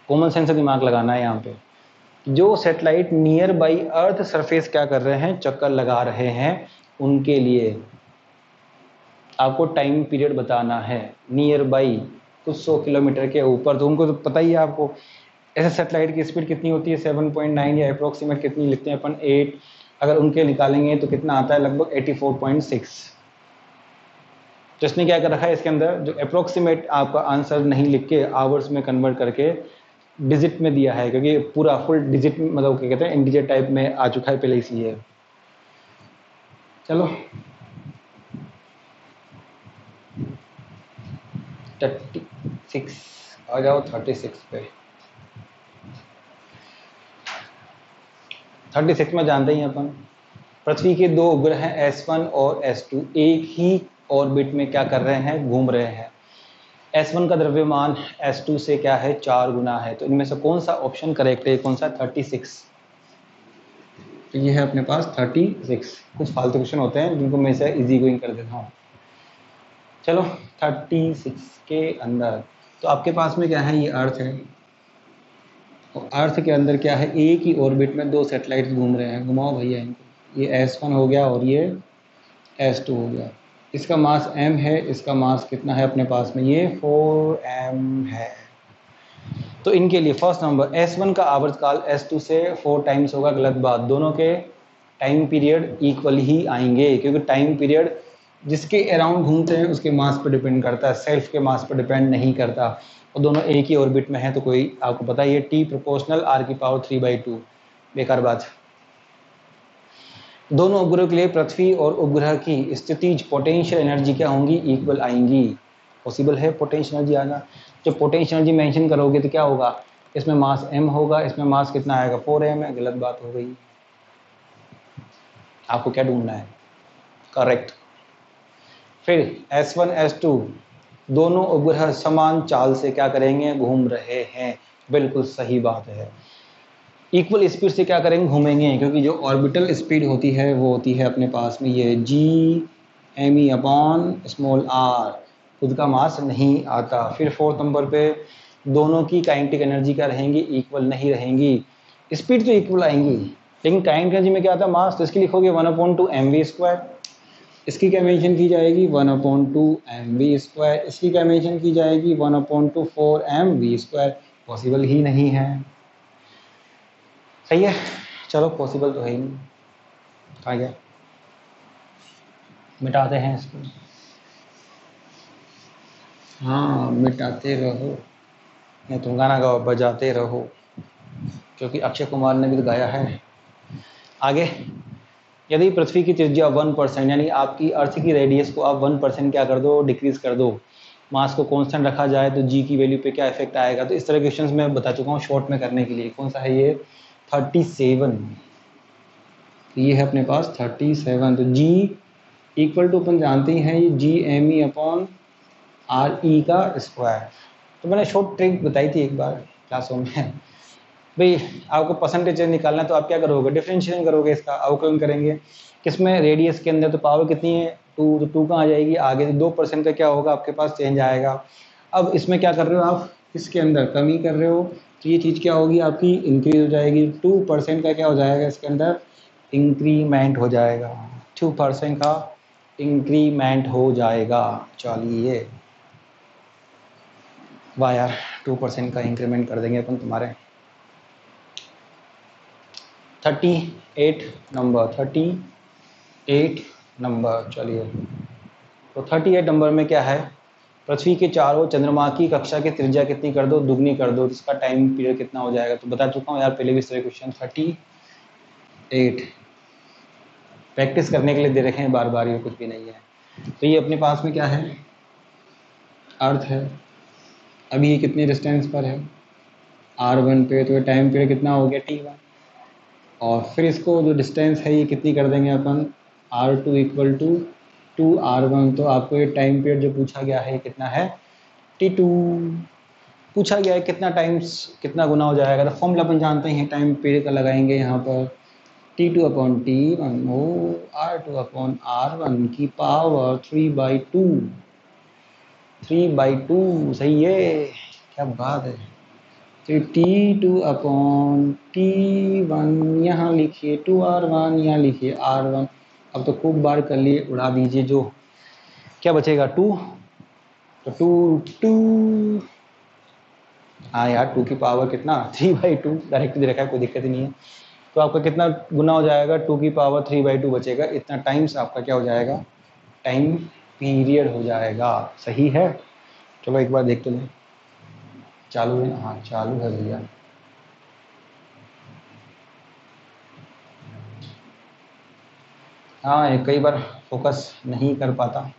कॉमन सेंस से दिमाग लगाना है यहाँ पे। जो satellite near by earth surface क्या कर रहे हैं? चक्कर लगा रहे हैं, उनके लिए आपको टाइम पीरियड बताना है। नियर बाई कुछ 100 किलोमीटर के ऊपर, तो उनको तो पता ही है आपको। ऐसे सैटेलाइट की स्पीड कितनी होती है? 7.9, या अप्रोक्सीमेट कितनी लिखते हैं अपन? 8। अगर उनके निकालेंगे तो कितना आता है? लगभग 84.6। तो इसने क्या कर रखा है इसके अंदर, जो अप्रोक्सीमेट आपका आंसर नहीं लिख के आवर्स में कन्वर्ट करके डिजिट में दिया है, क्योंकि पूरा फुल डिजिट मतलब क्या कहते हैं, इंटीजर टाइप में आ चुका है पहले, इसलिए। चलो 36 आ जाओ, 36 पे। 36 में जानते ही अपन, पृथ्वी के 2 उपग्रह हैं S1 और S2, एक ही ऑर्बिट में क्या कर रहे हैं, घूम रहे हैं। S1 का द्रव्यमान S2 से क्या है, 4 गुना है। तो इनमें से कौन सा ऑप्शन करेक्ट है, कौन सा, 36। तो ये है अपने पास 36। कुछ फालतू क्वेश्चन होते हैं जिनको मैं इसे इजी गोइंग कर देता हूँ। चलो 36 के अंदर तो आपके पास में क्या है, ये अर्थ है और अर्थ के अंदर क्या है, एक ही ऑर्बिट में 2 सैटेलाइट घूम रहे हैं। घुमाओ भैया इनको, ये S1 हो गया और ये S2 हो गया। इसका मास m है, इसका मास कितना है अपने पास में, ये 4m है। तो इनके लिए फर्स्ट नंबर S1 का आवर्तकाल S2 से 4 टाइम्स होगा, गलत बात। दोनों के टाइम पीरियड इक्वल ही आएंगे, क्योंकि टाइम पीरियड जिसके अराउंड घूमते हैं उसके मास पर डिपेंड करता है, सेल्फ के मास पर डिपेंड नहीं करता। और दोनों एक ही ऑर्बिट में है, तो कोई आपको पता है ये T प्रोपोर्शनल r⁵3/2, बेकार बात। दोनों उपग्रह के लिए पृथ्वी और उपग्रह की स्थितिज पोटेंशियल एनर्जी क्या होंगी, इक्वल आएंगी। पॉसिबल है पोटेंशियल एनर्जी आना। जब पोटेंशियल एनर्जी मेंशन करोगे तो क्या होगा, इसमें मास m होगा, इसमें मास कितना आएगा, 4m है। गलत बात हो गई। आपको क्या ढूंढना है, करेक्ट। फिर S1 S2 दोनों उपग्रह समान चाल से क्या करेंगे, घूम रहे हैं। बिल्कुल सही बात है। इक्वल स्पीड से क्या करेंगे, घूमेंगे, क्योंकि जो ऑर्बिटल स्पीड होती है वो होती है अपने पास में ये Gme/r, खुद का मास नहीं आता। फिर फोर्थ नंबर पे दोनों की काइनेटिक एनर्जी क्या रहेंगी, इक्वल नहीं रहेंगी। स्पीड तो इक्वल आएंगी, लेकिन काइनेटिक एनर्जी में क्या आता है, मास। तो इसकी लिखोगे 1/2 mv²। इसकी क्या मेंशन की जाएगी, 1/2 mv²। इसकी क्या मेंशन की जाएगी, 1/2 4mv²। पॉसिबल ही नहीं है। सही है, चलो पॉसिबल तो है ही नहीं, कहाँ गया, मिटाते हैं इसको। हाँ मिटाते रहो, नहीं तुम गाना गाओ, बजाते रहो, क्योंकि अक्षय कुमार ने भी तो गाया है। आगे, यदि पृथ्वी की त्रिज्या 1%, यानी आपकी अर्थ की रेडियस को आप 1% क्या कर दो, डिक्रीज कर दो, मास को कांस्टेंट रखा जाए तो जी की वैल्यू पे क्या इफेक्ट आएगा। तो इस तरह के क्वेश्चंस मैं बता चुका हूँ शॉर्ट में करने के लिए। कौन सा है ये, 37। ये है अपने पास 37। तो जी इक्वल टू अपन जानते ही हैं, ये Gme/re का स्क्वायर। तो मैंने शॉर्ट ट्रिक बताई थी एक बार क्लासों में। भाई आपको परसेंटेज निकालना है तो आप क्या करोगे, डिफरेंशिएशन करोगे, इसका अवकलन करेंगे। किसमें, रेडियस के अंदर। तो पावर कितनी है, 2, तो 2 कहाँ आ जाएगी आगे, 2% का क्या होगा आपके पास, चेंज आएगा। अब इसमें क्या कर रहे हो आप, इसके अंदर कमी कर रहे हो, तो ये चीज़ क्या होगी आपकी, इंक्रीज हो जाएगी। 2% का क्या हो जाएगा इसके अंदर, इंक्रीमेंट हो जाएगा। 2% का इंक्रीमेंट हो जाएगा। चलिए वाह यार, 2% का इंक्रीमेंट कर देंगे अपन तुम्हारे। 38 नंबर, 38 नंबर। चलिए, तो 38 नंबर में क्या है, पृथ्वी के चारों चंद्रमा की कक्षा की त्रिज्या कितनी कर दो, दुगनी कर दो, तो इसका टाइम पीरियड कितना हो जाएगा। तो बता चुका हूँ यार पहले भी इस तरह क्वेश्चन। 38 प्रैक्टिस करने के लिए दे रखे हैं बार बार, ये कुछ भी नहीं है। तो ये अपने पास में क्या है, अर्थ है। अभी ये कितने डिस्टेंस पर है, r1 पे, तो ये टाइम पीरियड कितना हो गया, t1। और फिर इसको जो डिस्टेंस है ये कितनी कर देंगे अपन, r2 इक्वल टू 2r1। तो आपको ये टाइम पीरियड जो पूछा गया है ये कितना है, t2 पूछा गया है। कितना टाइम्स, कितना गुना हो जाएगा, तो फॉर्मूला अपन जानते हैं, टाइम पीरियड का लगाएंगे यहाँ पर, t2/t1 हो r2/r1 की पावर 3/2। 3/2 सही है, क्या बात है। तो T2/T1 यहाँ लिखिए, 2r1 यहाँ लिखिए r1। अब तो खूब बार कर लिए, उड़ा दीजिए, जो क्या बचेगा 2। तो 2 हाँ यार, 2 की पावर कितना, 3/2 डायरेक्ट दे रखा है, कोई दिक्कत ही नहीं है। तो आपका कितना गुना हो जाएगा, 2 की पावर 3/2 बचेगा। इतना टाइम्स आपका क्या हो जाएगा, टाइम पीरियड हो जाएगा। सही है, चलो एक बार देखते हैं। चालू है, हाँ चालू है भैया। हाँ ये कई बार फोकस नहीं कर पाता।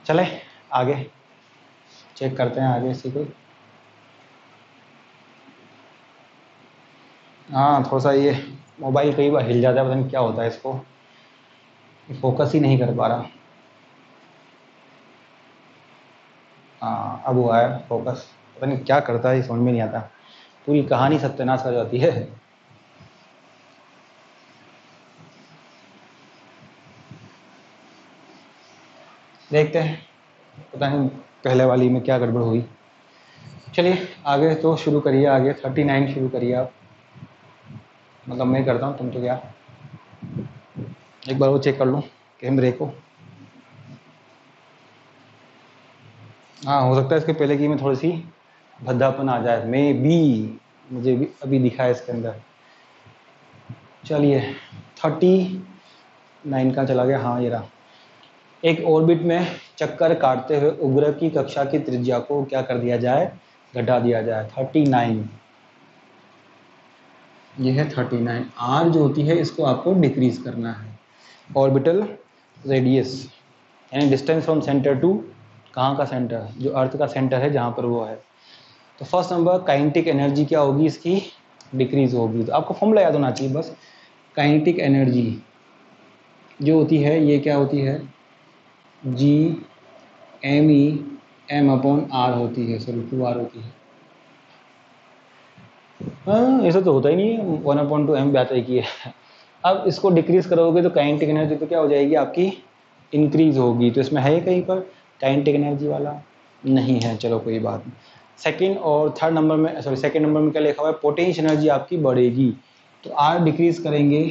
चले आगे चेक करते हैं आगे इसी को। हाँ थोड़ा सा ये मोबाइल कई बार हिल जाता है, पता नहीं क्या होता है इसको, फोकस ही नहीं कर पा रहा। हाँ अब हुआ है फोकस, पता नहीं क्या करता है, समझ में नहीं आता, पूरी कहानी सत्यानाश कर जाती है। देखते हैं, पता नहीं पहले वाली में क्या गड़बड़ हुई। चलिए आगे तो शुरू करिए, आगे 39 शुरू करिए आप, मतलब मैं करता हूँ, तुम तो क्या, एक बार वो चेक कर लूँ कैमरे को। हाँ हो सकता है इसके पहले की में थोड़ी सी भद्दापन आ जाए, मे बी, मुझे भी अभी दिखा है इसके अंदर। चलिए 39 का चला गया, हाँ ये रहा। एक ऑर्बिट में चक्कर काटते हुए उपग्रह की कक्षा की त्रिज्या को क्या कर दिया जाए, घटा दिया जाए। 39 ये है 39। आर जो होती है इसको आपको डिक्रीज करना है। ऑर्बिटल रेडियस यानी डिस्टेंस फ्रॉम सेंटर टू, कहाँ का सेंटर, जो अर्थ का सेंटर है जहाँ पर वो है। तो फर्स्ट नंबर काइनेटिक एनर्जी क्या होगी इसकी, डिक्रीज होगी। तो आपको फॉर्मूला याद होना चाहिए बस, काइनेटिक एनर्जी जो होती है ये क्या होती है, G M E M upon R होती है, सॉरी 2 आर होती है। हाँ ऐसा तो होता ही नहीं है, 1/2 m आता ही की है। अब इसको डिक्रीज करोगे तो काइनेटिक एनर्जी तो क्या हो जाएगी आपकी, इंक्रीज होगी। तो इसमें है कहीं पर काइनेटिक एनर्जी वाला, नहीं है, चलो कोई बात नहीं। सेकंड और थर्ड नंबर में, सॉरी सेकंड नंबर में क्या लिखा हुआ है, पोटेंशियल एनर्जी आपकी बढ़ेगी। तो आर डिक्रीज करेंगे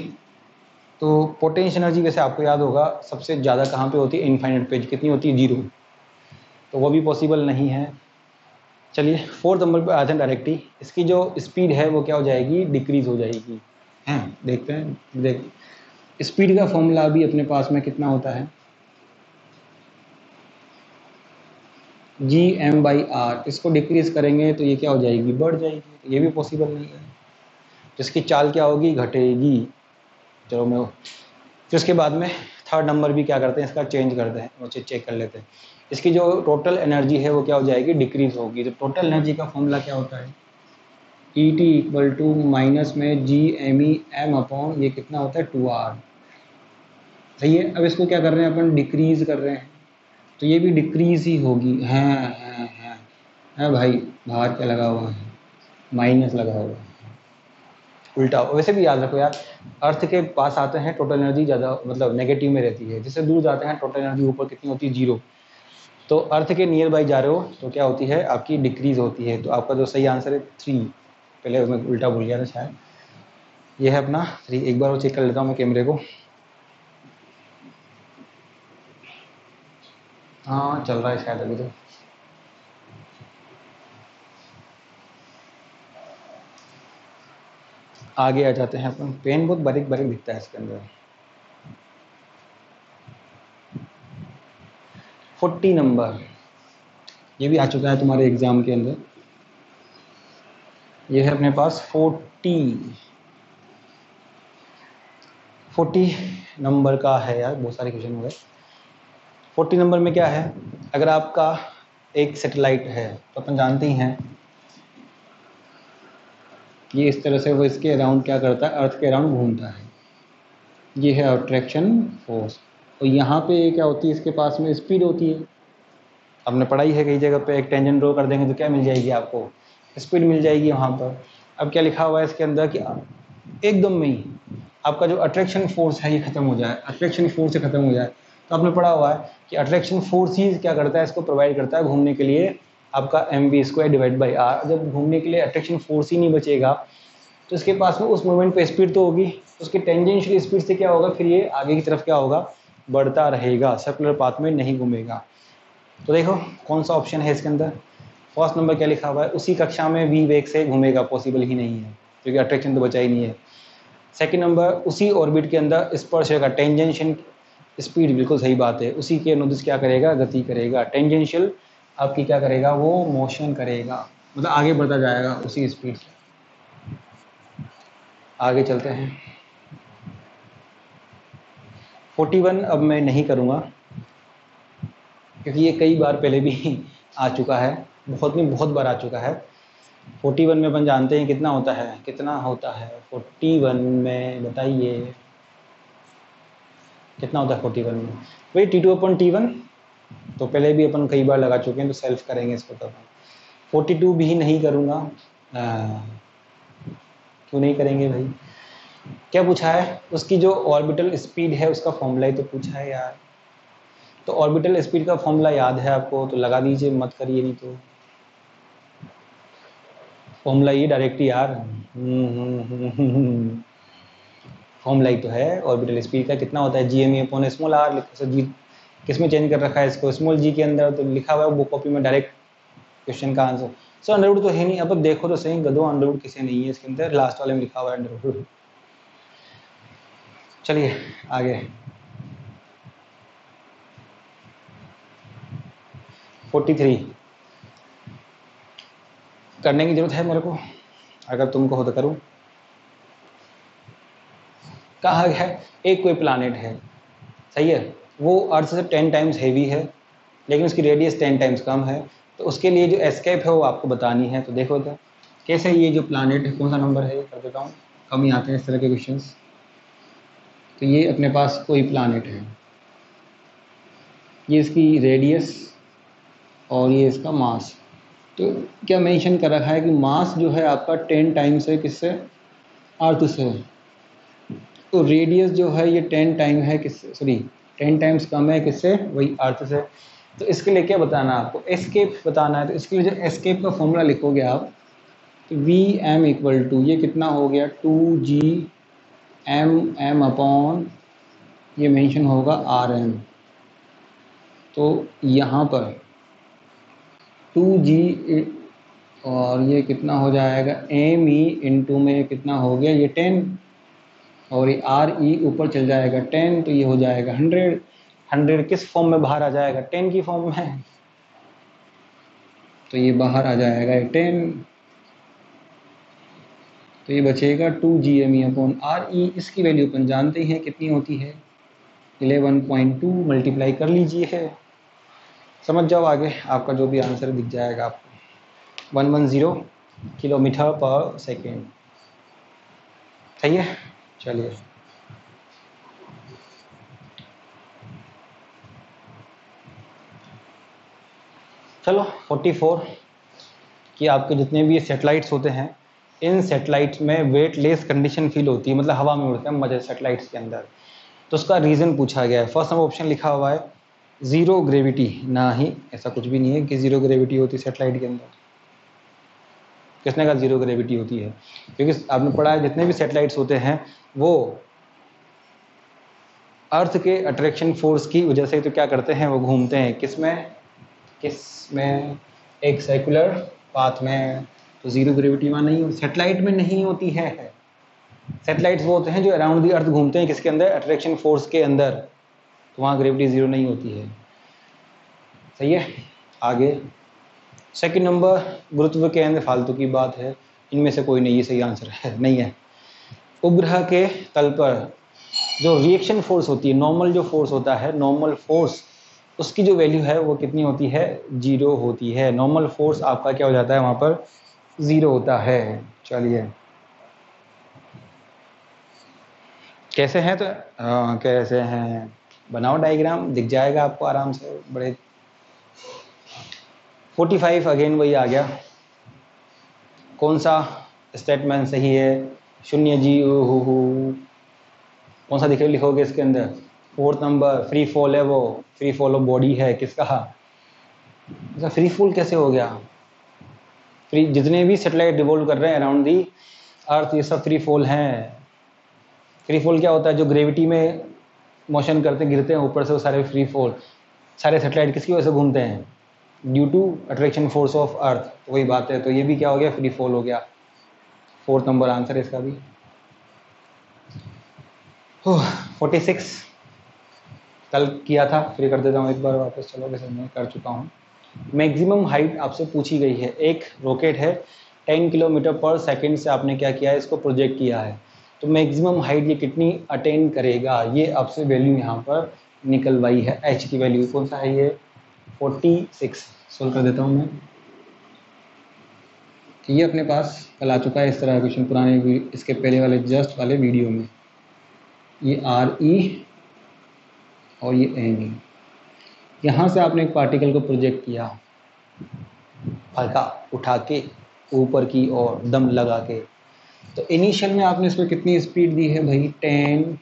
तो पोटेंशियल एनर्जी वैसे आपको याद होगा सबसे ज़्यादा कहाँ पे होती है, इनफाइनाइट पे, कितनी होती है, 0। तो वो भी पॉसिबल नहीं है। चलिए फोर्थ नंबर पे आते हैं डायरेक्टली, इसकी जो स्पीड है वो क्या हो जाएगी, डिक्रीज हो जाएगी। हैं देखते हैं, देख स्पीड का फॉर्मूला भी अपने पास में कितना होता है, जी एम बाई आर। इसको डिक्रीज करेंगे तो ये क्या हो जाएगी, बढ़ जाएगी। तो ये भी पॉसिबल नहीं है, जिसकी चाल क्या होगी, घटेगी। चलो मैं फिर उसके बाद में थर्ड नंबर भी क्या करते हैं, इसका चेंज करते हैं, वो चेक कर लेते हैं। इसकी जो टोटल एनर्जी है वो क्या हो जाएगी, डिक्रीज होगी। तो टोटल एनर्जी का फॉर्मूला क्या होता है, E T equal to minus में G M E M upon ये कितना होता है, 2 आर। सही है। अब इसको क्या कर रहे हैं अपन, डिक्रीज कर रहे हैं, तो ये भी डिक्रीज ही होगी। है भाई, बाहर क्या लगा हुआ है, माइनस लगा हुआ है, उल्टा। वैसे भी याद रखो यार, अर्थ के पास आते हैं टोटल एनर्जी ज़्यादा, मतलब नेगेटिव में रहती है, जिससे दूर जाते हैं टोटल एनर्जी ऊपर कितनी होती है, 0। तो अर्थ के नियर बाई जा रहे हो तो क्या होती है, आपकी डिक्रीज होती है। तो आपका जो सही आंसर है 3, पहले मैं उल्टा भूल गया था शायद, ये है अपना 3। एक बार वो चेक कर लेता हूँ मैं कैमरे को। हाँ चल रहा है शायद अभी तो। आगे आ जाते हैं अपन, पेन बहुत बारीक बारीक दिखता है इसके अंदर। 40 नंबर, ये भी आ चुका है तुम्हारे एग्जाम के अंदर। ये है अपने पास 40 नंबर का है यार, बहुत सारे क्वेश्चन हो गए। 40 नंबर में क्या है, अगर आपका एक सैटेलाइट है तो अपन जानते ही हैं ये इस तरह से वो इसके अराउंड क्या करता है, अर्थ के अराउंड घूमता है। ये है अट्रैक्शन फोर्स। और यहाँ पे क्या होती है, इसके पास में स्पीड होती है। आपने पढ़ाई है कई जगह पे, एक टेंजेंट ड्रॉ कर देंगे तो क्या मिल जाएगी आपको, स्पीड मिल जाएगी वहाँ पर। अब क्या लिखा हुआ है इसके अंदर कि एकदम में ही आपका जो अट्रैक्शन फोर्स है ये खत्म हो जाए, अट्रैक्शन फोर्स से खत्म हो जाए। तो आपने पढ़ा हुआ है कि अट्रैक्शन फोर्स ही क्या करता है, इसको प्रोवाइड करता है घूमने के लिए आपका mv² डिवाइड बाई आर। जब घूमने के लिए अट्रैक्शन फोर्स ही नहीं बचेगा तो इसके पास में उस मोमेंट पे स्पीड तो होगी, उसके टेंजेंशियल स्पीड से क्या होगा, फिर ये आगे की तरफ क्या होगा, बढ़ता रहेगा, सर्कुलर पाथ में नहीं घूमेगा। तो देखो कौन सा ऑप्शन है इसके अंदर, फर्स्ट नंबर क्या लिखा हुआ है, उसी कक्षा में v वेग से घूमेगा, पॉसिबल ही नहीं है क्योंकि अट्रैक्शन तो बचा ही नहीं है। सेकंड नंबर, उसी ऑर्बिट के अंदर स्पर्श का टेंजेंशियल स्पीड, बिल्कुल सही बात है, उसी के अनुदिश क्या करेगा, गति करेगा। टेंजेंशियल आपकी क्या करेगा, वो मोशन करेगा, मतलब आगे बढ़ता जाएगा उसी स्पीड से। आगे चलते हैं। 41 अब मैं नहीं करूँगा, क्योंकि ये कई बार पहले भी आ चुका है, बहुत बार आ चुका है। 41 में अपन जानते हैं कितना होता है, 41 में बताइए कितना होता है 41 में? वही T2/T1, तो पहले भी अपन कई बार लगा चुके हैं, तो सेल्फ करेंगे इसको। तो 42 भी नहीं करूँगा, क्यों नहीं करेंगे भाई? क्या पूछा है? उसकी जो ऑर्बिटल स्पीड है उसका फॉर्मूला ही तो पूछा है यार। तो ऑर्बिटल स्पीड का फॉर्मूला याद है आपको तो लगा दीजिए, मत करिए नहीं तो। फॉर्मूला ये डायरेक्ट यार, फॉर्मूला ही तो है ऑर्बिटल स्पीड का। कितना होता है? gme/r। लिखो जी, किस में चेंज कर रखा है इसको? स्मॉल जी के अंदर तो लिखा हुआ है बुक कॉपी में डायरेक्ट क्वेश्चन का आंसर। सर अंडरवुड तो है नहीं। अब देखो तो सही गधो, अंडरवुड किसे नहीं है इसके अंदर, लास्ट वाले में लिखा हुआ है अंडरवुड। चलिए आगे। 43 करने की जरूरत है मेरे को, अगर तुमको हो तो करूँ। कहा है एक कोई प्लानेट है, सही है, वो अर्थ से 10 टाइम्स हेवी है, लेकिन उसकी रेडियस 10 टाइम्स कम है। तो उसके लिए जो एस्केप है वो आपको बतानी है। तो देखो तो कैसे ये जो प्लानेट है, कौन सा नंबर है, कर देता हूँ, कम ही आते हैं इस तरह के क्वेश्चंस। तो ये अपने पास कोई प्लानेट है, ये इसकी रेडियस और ये इसका मास। तो क्या मेंशन कर रखा है कि मास जो है आपका 10 टाइम्स है किससे? अर्थ से। तो रेडियस जो है ये 10 टाइम है किससे, सॉरी 10 टाइम्स कम है किससे? वही अर्थ से। तो इसके लिए क्या बताना है आपको? एस्केप बताना है। तो इसके लिए जो एस्केप का फॉर्मूला लिखोगे आप, तो Vm = ये कितना हो गया? 2Gm ये मेंशन होगा Rm। तो यहाँ पर 2G और ये कितना हो जाएगा? Me में कितना हो गया? ये 10 और ये Re ऊपर चल जाएगा 10, तो ये हो जाएगा 100। 100 किस फॉर्म में बाहर आ जाएगा? 10 की फॉर्म में। तो ये बाहर आ जाएगा 10, तो ये बचेगा 2Gme/Re। इसकी वैल्यू अपन जानते हैं कितनी होती है, 11.2। मल्टीप्लाई कर लीजिए है, समझ जाओ आगे आपका जो भी आंसर दिख जाएगा आपको। 110 किलोमीटर/सेकेंड। सही है। चलिए चलो 44 कि आपके जितने भी सैटेलाइट्स होते हैं, इन सैटेलाइट्स में वेटलेस कंडीशन फील होती है, मतलब हवा में उड़ते हैं मजे सैटेलाइट्स के अंदर। तो उसका रीज़न पूछा गया है। फर्स्ट नंबर ऑप्शन लिखा हुआ है ज़ीरो ग्रेविटी। ना ही, ऐसा कुछ भी नहीं है कि ज़ीरो ग्रेविटी होती है सैटेलाइट के अंदर। किसने कहा ज़ीरो ग्रेविटी होती है? क्योंकि आपने पढ़ा है जितने भी सैटेलाइट्स होते हैं वो अर्थ के अट्रैक्शन फोर्स की वजह से तो क्या करते हैं, वो घूमते हैं किसमें? एक सर्कुलर पाथ में। तो ज़ीरो ग्रेविटी वहाँ नहीं, सैटेलाइट में नहीं होती है। सैटेलाइट्स वो होते हैं जो अराउंड दी अर्थ घूमते हैं, किसके अंदर? अट्रैक्शन फोर्स के अंदर। तो वहाँ ग्रेविटी ज़ीरो नहीं होती है। सही है। आगे सेकंड नंबर, गुरुत्व के अंदर फालतू की बात है, इनमें से कोई नहीं, ये सही आंसर है नहीं है। उपग्रह के तल पर जो रिएक्शन फोर्स होती है, नॉर्मल जो फोर्स होता है, नॉर्मल फोर्स, उसकी जो वैल्यू है वो कितनी होती है? 0 होती है। नॉर्मल फोर्स आपका क्या हो जाता है वहाँ पर? 0 होता है। चलिए कैसे हैं? तो कैसे हैं, बनाओ डायग्राम, दिख जाएगा आपको आराम से बड़े। 45 अगेन वही आ गया। कौन सा स्टेटमेंट सही है? 0 जी कौन सा दिखे लिखोगे इसके अंदर? फोर्थ नंबर, फ्री फॉल है वो, फ्री फॉल ऑफ बॉडी है। किसका? अच्छा फ्री फॉल कैसे हो गया? फ्री, जितने भी सैटेलाइट रिवॉल्व कर रहे हैं अराउंड दी अर्थ, ये सब फ्री फॉल हैं। फ्री फॉल क्या होता है? जो ग्रेविटी में मोशन करते गिरते हैं ऊपर से, वो सारे फ्री फॉल। सारे सैटेलाइट किसकी वजह से घूमते हैं? Due to attraction force of earth. तो वही बात है। तो ये भी क्या हो गया? फ्री फॉल हो गया। फोर्थ नंबर आंसर है इसका भी। 46 कल किया था, फिर कर देता हूँ एक बार वापस। चलो वैसे मैं कर चुका हूँ। मैक्सिमम हाइट आपसे पूछी गई है। एक रॉकेट है 10 किलोमीटर/सेकेंड से आपने क्या किया है? इसको प्रोजेक्ट किया है। तो मैक्सिमम हाइट ये कितनी अटेन करेगा, ये आपसे वैल्यू यहाँ पर निकलवाई है। एच की वैल्यू कौन सा है? ये 46 सोल्व कर देता हूँ मैं। ये अपने पास कल आ चुका है इस तरह का क्वेश्चन पुराने इसके पहले वाले जस्ट वाले वीडियो में। ये RE और ये ME, यहाँ से आपने एक पार्टिकल को प्रोजेक्ट किया, हल्का उठा के ऊपर की ओर दम लगा के। तो इनिशियल में आपने इसमें कितनी स्पीड दी है भाई, 10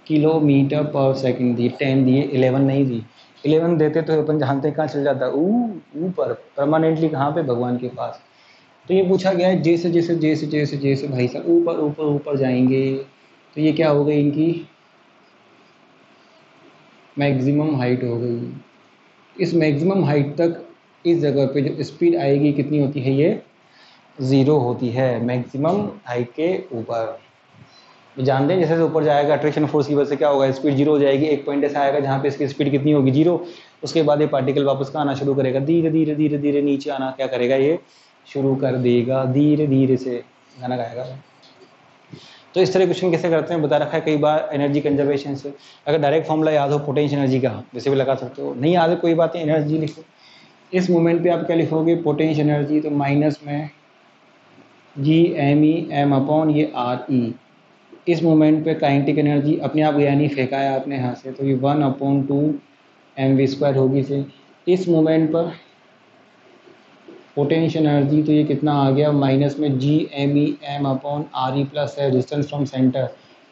किलोमीटर पर सेकंड दी, 10 दिए, 11 नहीं दी। 11 देते तो अपन जानते हैं कहाँ चल जाता, ऊपर परमानेंटली, कहाँ पे, भगवान के पास। तो ये पूछा गया है जैसे जैसे जैसे जैसे जैसे भाई साहब ऊपर ऊपर ऊपर जाएंगे तो ये क्या हो गई, इनकी मैक्सिमम हाइट हो गई। इस मैक्सिमम हाइट तक इस जगह पे जो स्पीड आएगी कितनी होती है, ये 0 होती है मैक्सिमम हाइट के ऊपर। जानते हैं जैसे जैसे ऊपर जाएगा अट्रैक्शन फोर्स की वजह से क्या होगा, स्पीड 0 हो जाएगी। एक पॉइंट ऐसा आएगा जहाँ पे इसकी स्पीड कितनी होगी, 0। उसके बाद ये पार्टिकल वापस का आना शुरू करेगा, धीरे धीरे धीरे धीरे नीचे आना क्या करेगा, ये शुरू कर देगा धीरे धीरे से, गाना गाएगा। तो इस तरह क्वेश्चन कैसे करते हैं बता रखा है कई बार एनर्जी कंजर्वेशन से। अगर डायरेक्ट फॉर्मूला याद हो पोटेंशियल एनर्जी का वैसे भी लगा सकते हो, नहीं याद है कोई बात नहीं, एनर्जी लिखो। इस मोमेंट पे आप क्या लिखोगे, पोटेंशियल एनर्जी, तो माइनस में G m अपॉन ये RE। इस मोमेंट पे काइनेटिक एनर्जी अपने आप गया नहीं, फेंका है आपने यहाँ से, तो ये 1/2 mv² होगी से। इस मोमेंट पर पोटेंशियल एनर्जी तो ये कितना आ गया, माइनस में G m upon RE plus है डिस्टेंस फ्रॉम सेंटर।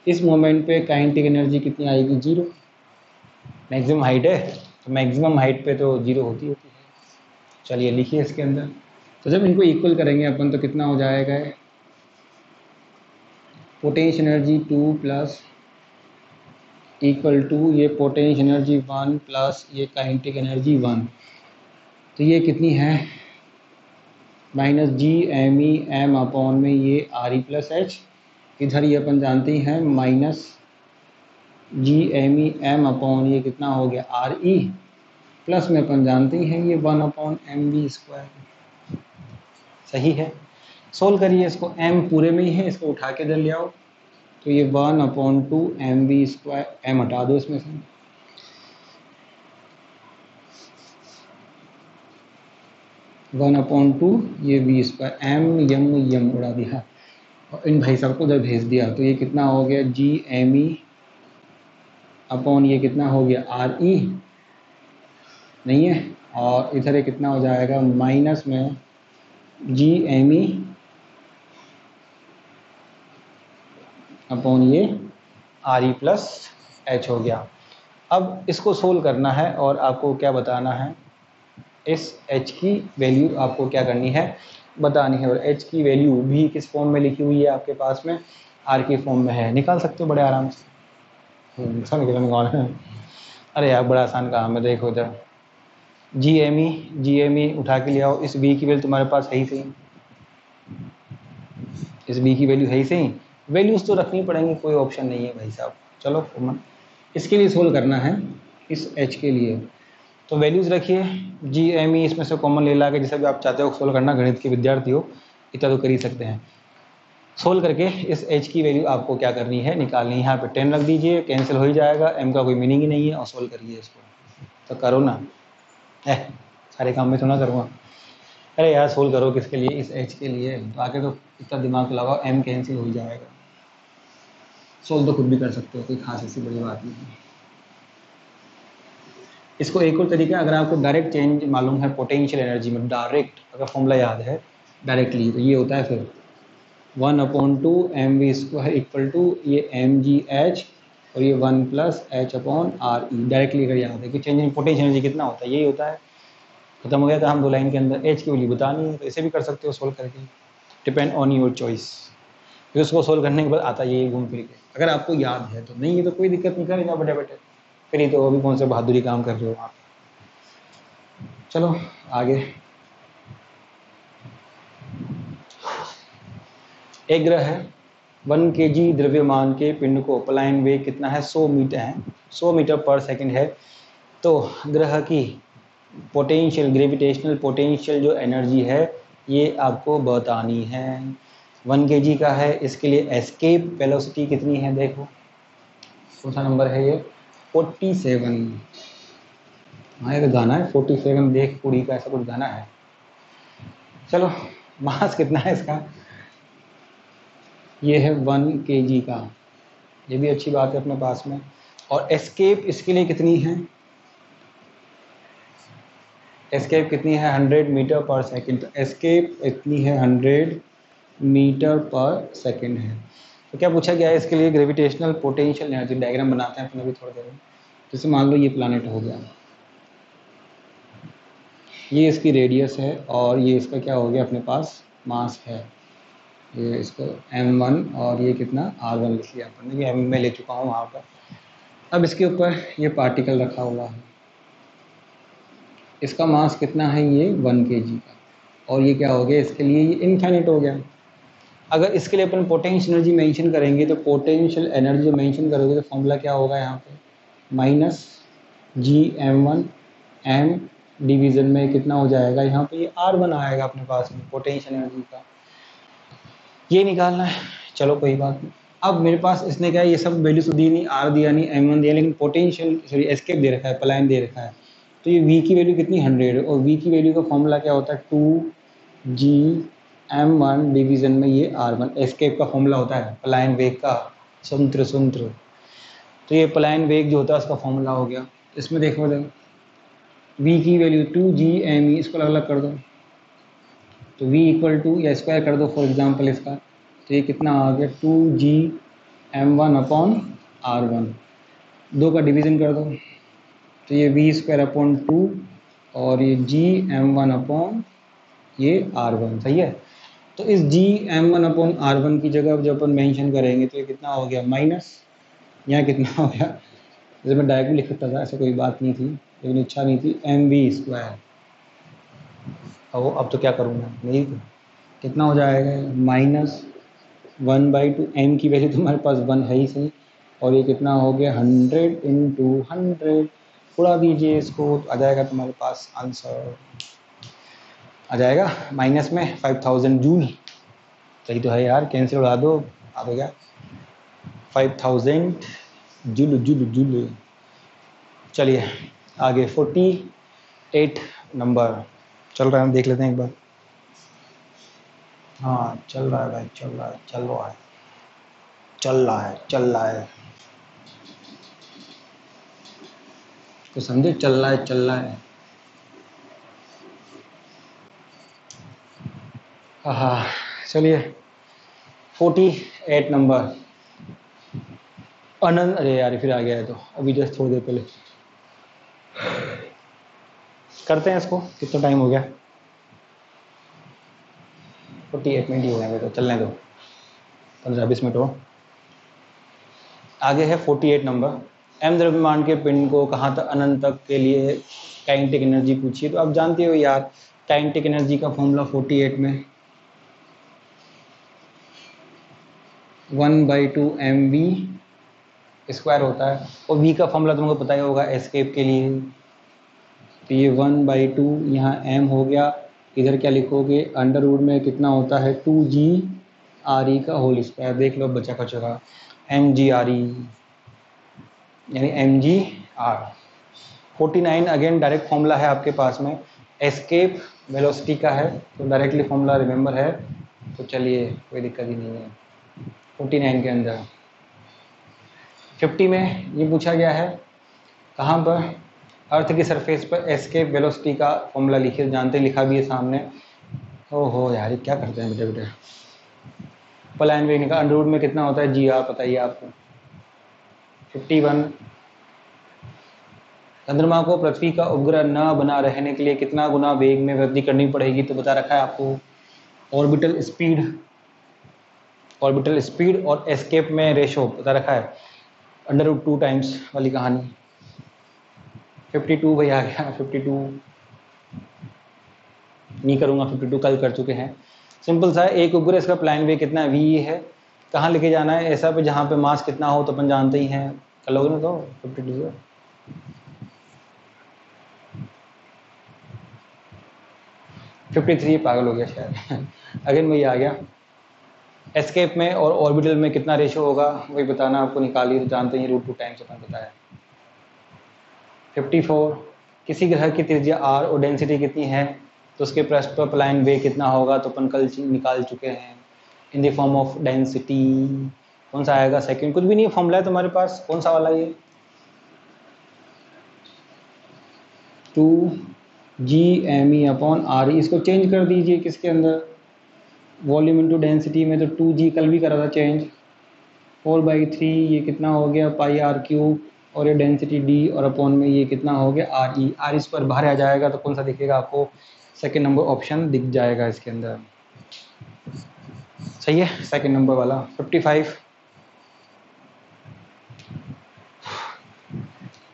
इस मोमेंट पे काइनेटिक एनर्जी कितनी आएगी, 0। मैक्सिमम हाइट है तो मैक्सिमम हाइट पे तो 0 होती है। चलिए लिखिए इसके अंदर। तो जब इनको इक्वल करेंगे अपन तो कितना हो जाएगा, potential energy 2 plus equal to ये पोटेंशियल एनर्जी 1 प्लस ये काइनेटिक एनर्जी 1। तो ये कितनी है, माइनस G m अपॉन में ये RE प्लस H। इधर ये अपन जानते ही हैं माइनस G अपॉन ये कितना हो गया RE प्लस में अपन जानते ही हैं ये 1/mv²। सही है। सोल्व करिए इसको, m पूरे में ही है, इसको उठा के इधर ले आओ। तो ये 1/2 mv², m हटा दो इसमें से, वन अपॉन टू ये v², m उड़ा दिया और इन भाई साहब को उधर भेज दिया। तो ये कितना हो गया, G अपॉन ये कितना हो गया RE नहीं है, और इधर ये कितना हो जाएगा माइनस में G अपॉन ये RE प्लस H हो गया। अब इसको सोल्व करना है और आपको क्या बताना है, इस H की वैल्यू आपको क्या करनी है, बतानी है। और H की वैल्यू भी किस फॉर्म में लिखी हुई है आपके पास में, R के फॉर्म में है, निकाल सकते हो बड़े आराम से। समझ गए निकाल है। अरे यार बड़ा आसान काम है, देखो इधर G उठा के ले आओ। इस B की वैल्यू तुम्हारे पास है ही सही, इस B की वैल्यू है ही सही, वैल्यूज तो रखनी पड़ेंगी, कोई ऑप्शन नहीं है भाई साहब। चलो इसके लिए सोल्व करना है, इस H के लिए तो वैल्यूज़ रखिए। G इसमें से कॉमन ले ला के जैसे भी आप चाहते हो सोल्व करना, गणित के विद्यार्थी हो इतना तो कर ही सकते हैं। सोल्व करके इस H की वैल्यू आपको क्या करनी है, निकालनी है। यहाँ पे 10 रख दीजिए, कैंसिल हो ही जाएगा, m का कोई मीनिंग ही नहीं है, और सोल्व करिए इसको। तो करो ना, सारे काम में थोड़ा करूँगा। अरे यार सोल्व करो किसके लिए, इस H के लिए। तो आगे तो इतना दिमाग लगाओ, m कैंसिल हो ही जाएगा। सोल्व तो खुद भी कर सकते हो, कोई खास ऐसी बड़ी बात नहीं है। इसको एक और तरीका, अगर आपको डायरेक्ट चेंज मालूम है पोटेंशियल एनर्जी में, डायरेक्ट अगर फॉर्मूला याद है डायरेक्टली, तो ये होता है फिर 1/2 mv² इक्वल टू ये mgh और ये 1 प्लस h/RE। डायरेक्टली अगर याद है कि चेंज इन पोटेंशियल एनर्जी कितना होता है, यही होता है। खत्म हो गया काम 2 लाइन के अंदर। H की वैल्यू बतानी है तो इसे भी कर सकते हो सोल्व करके, डिपेंड ऑन योर चॉइस। फिर उसको सोल्व करने के बाद आता है ये घूम फिर के, अगर आपको याद है तो, नहीं है तो कोई दिक्कत नहीं, करेगा बैठे बैठे। फिर ही तो अभी कौन से बहादुरी काम कर रहे हो आप। चलो आगे। एक ग्रह है, 1 kg द्रव्यमान के पिंड को पलायन वेग कितना है, 100 मीटर है, 100 मीटर पर सेकंड है। तो ग्रह की पोटेंशियल, ग्रेविटेशनल पोटेंशियल जो एनर्जी है ये आपको बतानी है। 1 kg का है, इसके लिए एस्केप वेलोसिटी कितनी है, देखो कौन सा नंबर है ये, 47। हाँ ये तो गाना है, 47 देख कुड़ी का, ऐसा कुछ गाना है। चलो मास कितना है इसका, ये है 1 kg का, ये भी अच्छी बात है अपने पास में। और एस्केप इसके लिए कितनी है, एस्केप कितनी है 100 मीटर पर सेकंड, तो एस्केप इतनी है 100 मीटर पर सेकंड है। तो क्या पूछा गया है इसके लिए, ग्रेविटेशनल पोटेंशियल एनर्जी, डायग्राम बनाते हैं अपन अभी थोड़ी देर में। जैसे मान लो ये प्लानट हो गया, ये इसकी रेडियस है और ये इसका क्या हो गया अपने पास मास है, ये इसको m1 और ये कितना r1 लिख लिया अपन ने, ये m में ले चुका हूँ वहाँ पर। अब इसके ऊपर ये पार्टिकल रखा हुआ है, इसका मास कितना है ये 1 kg का, और ये क्या हो गया इसके लिए ये इनफाइनाइट हो गया। अगर इसके लिए अपन पोटेंशियल एनर्जी मेंशन करेंगे, तो पोटेंशियल एनर्जी मेंशन करोगे तो फॉर्मूला क्या होगा यहाँ पे, माइनस Gm1 m डिवीज़न में कितना हो जाएगा यहाँ पे, ये R1 आएगा अपने पास में पोटेंशियल एनर्जी का, ये निकालना है। चलो कोई बात नहीं। अब मेरे पास इसने क्या है, ये सब वैल्यू तो दी नहीं, R दिया नहीं, m1 दिया, लेकिन पोटेंशियल सॉरी एस्केप दे रखा है, पलायन दे रखा है। तो ये v की वैल्यू कितनी 100, और v की वैल्यू का फॉर्मूला क्या होता है 2Gm1 डिवीज़न में ये R1, एस्केप का फॉर्मूला होता है पलायन वेग का, सूत्र। तो ये पलायन वेग जो होता है उसका फॉर्मूला हो गया। इसमें देखो v की वैल्यू 2Gme, इसको अलग अलग कर दो, तो v इक्वल टू या स्क्वायर कर दो फॉर एग्जांपल इसका, तो ये कितना आ गया 2Gm1 अपॉन R1, 2 का डिवीज़न कर दो तो ये v स्क्वायर अपॉन 2 और ये Gm1 अपॉन ये R1, सही है। तो इस Gm1 अपॉन R1 की जगह जब अपन मेंशन करेंगे तो ये कितना हो गया माइनस, यहाँ कितना हो गया, जैसे मैं डायरेक्टली लिख सकता था, ऐसा कोई बात नहीं थी, लेकिन इच्छा नहीं थी, mv स्क्वायर। अब तो क्या करूँगा, नहीं तो कितना हो जाएगा माइनस 1/2, m की वैल्यू तुम्हारे पास 1 है ही सही, और ये कितना हो गया 100 इंटू 100, उड़ा दीजिए इसको, तो आ जाएगा तुम्हारे पास आंसर, आ जाएगा माइनस में 5000 जूल। सही तो है यार, कैंसिल उड़ा दो, आ गया 5000 जूल। चलिए आगे 48 नंबर चल रहा है, हम देख लेते हैं एक बार। हाँ चल रहा है भाई, चल रहा है, तो समझे, चल रहा है। हाँ चलिए 48 नंबर, अनंत, अरे यार फिर आ गया है, तो अभी जस्ट थोड़ी देर पहले करते हैं इसको, कितना टाइम हो गया, 48 मिनट ही हो गए, तो चलने दो, 15-20 मिनट हो। आगे है 48 नंबर, m द्रव्यमान के पिंड को कहाँ तक अनंत तक के लिए काइनेटिक एनर्जी पूछिए। तो आप जानते हो यार काइनेटिक एनर्जी का फॉर्मूला 48 में 1/2 mv स्क्वायर होता है, और v का फॉर्मूला तुमको पता ही होगा एस्केप के लिए, तो ये 1/2 यहाँ m हो गया, इधर क्या लिखोगे अंडर रूट में कितना होता है 2G का होल स्क्वायर, देख लो बचा का mgre यानी mgr। 49 अगेन डायरेक्ट फॉर्मूला है आपके पास में, एस्केप वेलोसिटी का है, तो डायरेक्टली फॉर्मूला रिमेंबर है, तो चलिए कोई दिक्कत ही नहीं है। 49 के अंदर 50 में ये पूछा गया है कहाँ पर, अर्थ की सरफेस पर एस्केप वेलोसिटी का फॉर्मूला लिखिए, जानते लिखा भी है सामने। ओहो यार ये क्या करते हैं बेटे, पलायन वेग का अंडर रूट में कितना होता है जी पता ही आपको। 51 चंद्रमा को पृथ्वी का उपग्रह न बना रहने के लिए कितना गुना वेग में वृद्धि करनी पड़ेगी, तो बता रखा है आपको ऑर्बिटल स्पीड और एस्केप में रेशो बता रखा है √2 टाइम्स वाली कहानी। 52 भाई आ गया, 52 नहीं करूँगा, 52 कल कर चुके हैं। सिंपल सा है, एक उपग्रह इसका प्लान वे कितना है, वी है, कहाँ लेके जाना है ऐसा पे जहाँ पे मास कितना हो, तो अपन जानते ही हैं, कर लोगे ना, तो 52 53 पागल हो गया शायद अगेन वही आ गया। एस्केप में और ऑर्बिटल में कितना रेशो होगा वही बताना आपको, निकालिए, तो जानते हैं √2 टाइम्स अपन बताया। 54 किसी ग्रह की त्रिज्या r और डेंसिटी कितनी है तो उसके पृष्ठ पर पलायन वेग कितना होगा, तो अपन कल निकाल चुके हैं in the form of density. कौन सा आएगा सेकंड, कुछ भी नहीं फॉर्मूला है तुम्हारे पास, कौन सा वाला ये 2gme/re, इसको चेंज कर दीजिए किसके अंदर, वॉल्यूम इंटू डेंसिटी में, तो 2g कल भी करा था चेंज, 4/3 ये कितना हो गया पाई r क्यूब, और ये डेंसिटी d और अपॉन में ये कितना हो गया re, r इस पर बाहर आ जाएगा तो कौन सा दिखेगा आपको, सेकंड नंबर ऑप्शन दिख जाएगा इसके अंदर। सही है सेकंड नंबर वाला। 55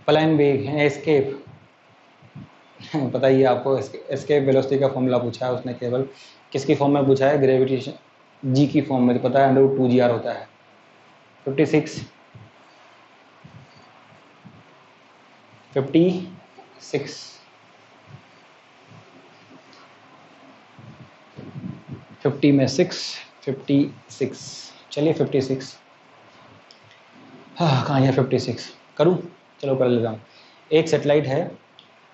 पलायन वेग है एस्केप पता ही है आपको, एस्केप वेलोसिटी का फॉर्मूला पूछा है उसने, केवल किसकी फॉर्म में पूछा है, ग्रेविटेशन जी की फॉर्म में, तो पता है √2gr होता है। 56 50 में 6 56, चलिए 56 हाँ कहाँ है 56 करूँ, चलो कर लेता हूँ। एक सेटेलाइट है,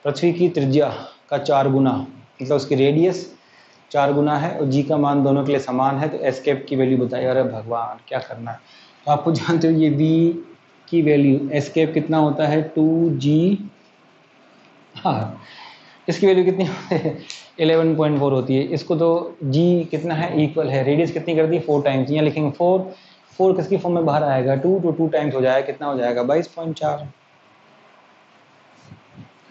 पृथ्वी की त्रिज्या का 4 गुना, मतलब उसकी रेडियस 4 गुना है और जी का मान दोनों के लिए समान है, तो एस्केप की वैल्यू बताइए। अरे भगवान क्या करना है, तो आपको जानते हो ये v की वैल्यू एस्केप कितना होता है 2g, हाँ इसकी वैल्यू कितनी होती है 11.4 होती है। इसको तो g कितना है इक्वल है, रेडियस कितनी कर दी 4 टाइम्स, यहाँ लिखेंगे 4 किसकी फॉर्म में बाहर आएगा 2 तो 2 टाइम्स हो जाएगा, कितना हो जाएगा 22.4।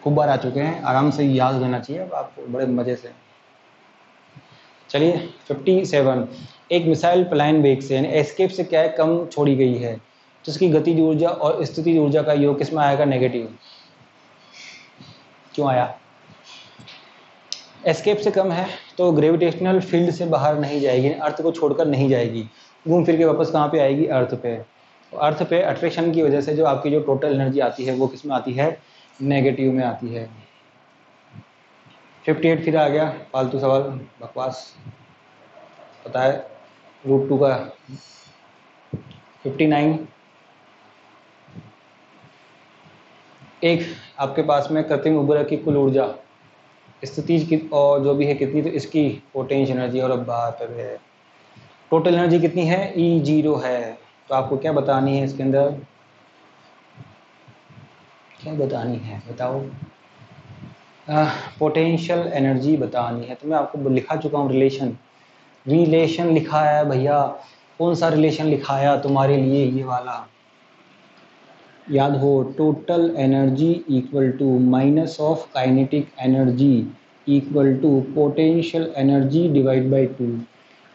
खूब बार आ चुके हैं, आराम से याद करना चाहिए अब आपको बड़े मजे से। चलिए 57 एक मिसाइल पलायन वेग से यानी एस्केप से क्या है कम छोड़ी गई है, तो उसकी गतिज ऊर्जा और स्थितिज ऊर्जा का योग किस में आएगा, नेगेटिव। क्यों आया, एस्केप से कम है तो ग्रेविटेशनल फील्ड से बाहर नहीं जाएगी, अर्थ को छोड़कर नहीं जाएगी, घूम फिर के वापस कहाँ पे आएगी, अर्थ पे। तो अर्थ पे अट्रैक्शन की वजह से जो आपकी जो टोटल एनर्जी आती है वो किस में आती है, नेगेटिव में आती है। 58 फिर आ गया फालतू सवाल, बकवास पता है √2 का। 59 एक आपके पास में कृत्रिम उर्वरक की कुल ऊर्जा स्थितिज की और जो भी है कितनी, तो इसकी पोटेंशियल एनर्जी, और अब बात है टोटल एनर्जी कितनी है E0 है, तो आपको क्या बतानी है इसके अंदर, क्या बतानी है बताओ, पोटेंशियल एनर्जी बतानी है। तो मैं आपको लिखा चुका हूँ रिलेशन लिखा है भैया, कौन सा रिलेशन लिखाया तुम्हारे लिए, ये वाला याद हो, total energy equal to minus of kinetic energy equal to potential energy divide by 2।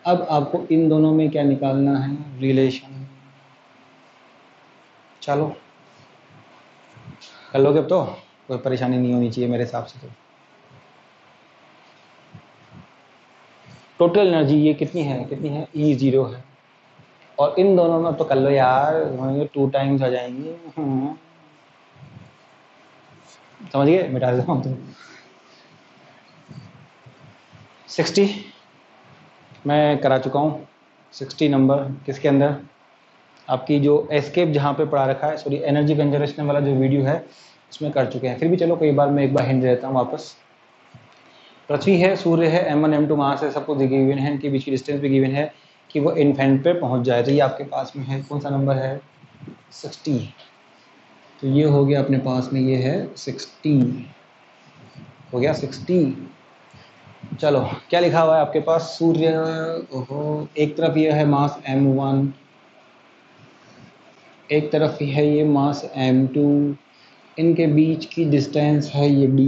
अब आपको इन दोनों में क्या निकालना है, रिलेशन। चलो कर लोगे अब तो, कोई परेशानी नहीं होनी चाहिए मेरे हिसाब से। तो टोटल एनर्जी ये कितनी है E0 है, और इन दोनों में तो कर लो यार, 2 टाइम्स आ जाएंगे, समझ गए, मिटा देता हूँ। तो 60 मैं करा चुका हूँ, 60 नंबर किसके अंदर, आपकी जो एस्केप जहाँ पे पढ़ा रखा है, सॉरी एनर्जी कंजर्वेशन वाला जो वीडियो है उसमें कर चुके हैं। फिर भी चलो कई बार मैं एक बार हिंट देता हूँ वापस। पृथ्वी है, सूर्य है, M1 M2 मास है, सबको गिवन है, इनके बीच की डिस्टेंस भी गिवन है कि वो इन्फिनिट पे पहुँच जाए, तो ये आपके पास में है, कौन सा नंबर है 60, तो ये हो गया अपने पास में, ये है 60 हो गया 60। चलो क्या लिखा हुआ है आपके पास, सूर्य, ओहो, एक तरफ ये है मास M1, एक तरफ है ये मास M2, इनके बीच की डिस्टेंस है ये d,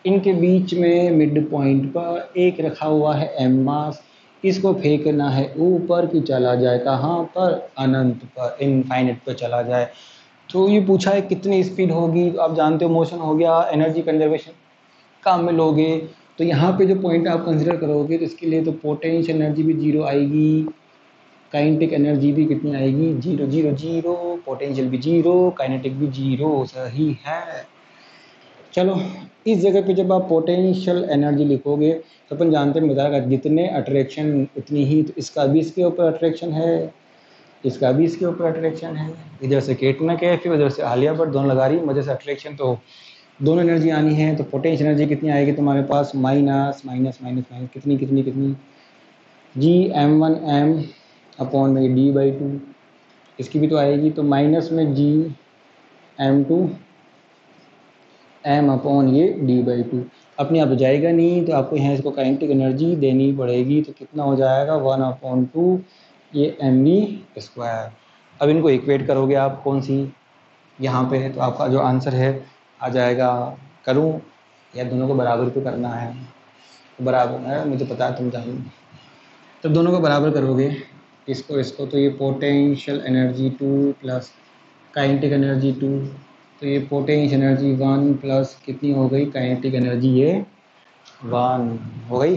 इनके बीच में मिड पॉइंट पर एक रखा हुआ है M मास, इसको फेंकना है ऊपर की चला जाए, कहाँ पर, अनंत पर, इनफाइनाइट पर चला जाए। तो ये पूछा है कितनी स्पीड होगी, तो आप जानते हो मोशन हो गया, एनर्जी कंजर्वेशन काम में लोगे, तो यहाँ पे जो पॉइंट आप कंसिडर करोगे तो इसके लिए तो पोटेंशियल एनर्जी भी 0 आएगी, काइनेटिक एनर्जी भी कितनी आएगी 0 0 0, पोटेंशियल भी 0, काइनेटिक भी 0, सही है। चलो इस जगह पे जब आप पोटेंशियल एनर्जी लिखोगे तो अपन जानते हैं बताएगा जितने अट्रैक्शन उतनी ही, तो इसका भी इसके ऊपर अट्रैक्शन है, इसका भी इसके ऊपर अट्रैक्शन है। इधर से कैटरीना कैफ, उधर से आलिया भट्ट, दोनों लगा रही मजे से अट्रैक्शन, तो दोनों एनर्जी आनी है। तो पोटेंशियल एनर्जी कितनी आएगी तुम्हारे पास, माइनस माइनस माइनस माइनस कितनी कितनी कितनी, जी m1 m अपॉन में d/2, इसकी भी तो आएगी, तो माइनस में जी m2 m अपॉन ये d/2। अपने आप तो जाएगा नहीं, तो आपको यहाँ इसको काइनेटिक एनर्जी देनी पड़ेगी। तो कितना हो जाएगा 1/2 ये mv²। अब इनको इक्वेट करोगे आप कौन सी यहाँ पे है, तो आपका जो आंसर है आ जाएगा, करूँ या दोनों को बराबर तो करना है, बराबर है मुझे पता है तुम जानो। तो दोनों को बराबर करोगे इसको इसको, तो ये potential energy 2 plus kinetic energy 2, तो ये पोटेंशियल एनर्जी 1 प्लस कितनी हो गई काइनेटिक एनर्जी ये 1 हो गई।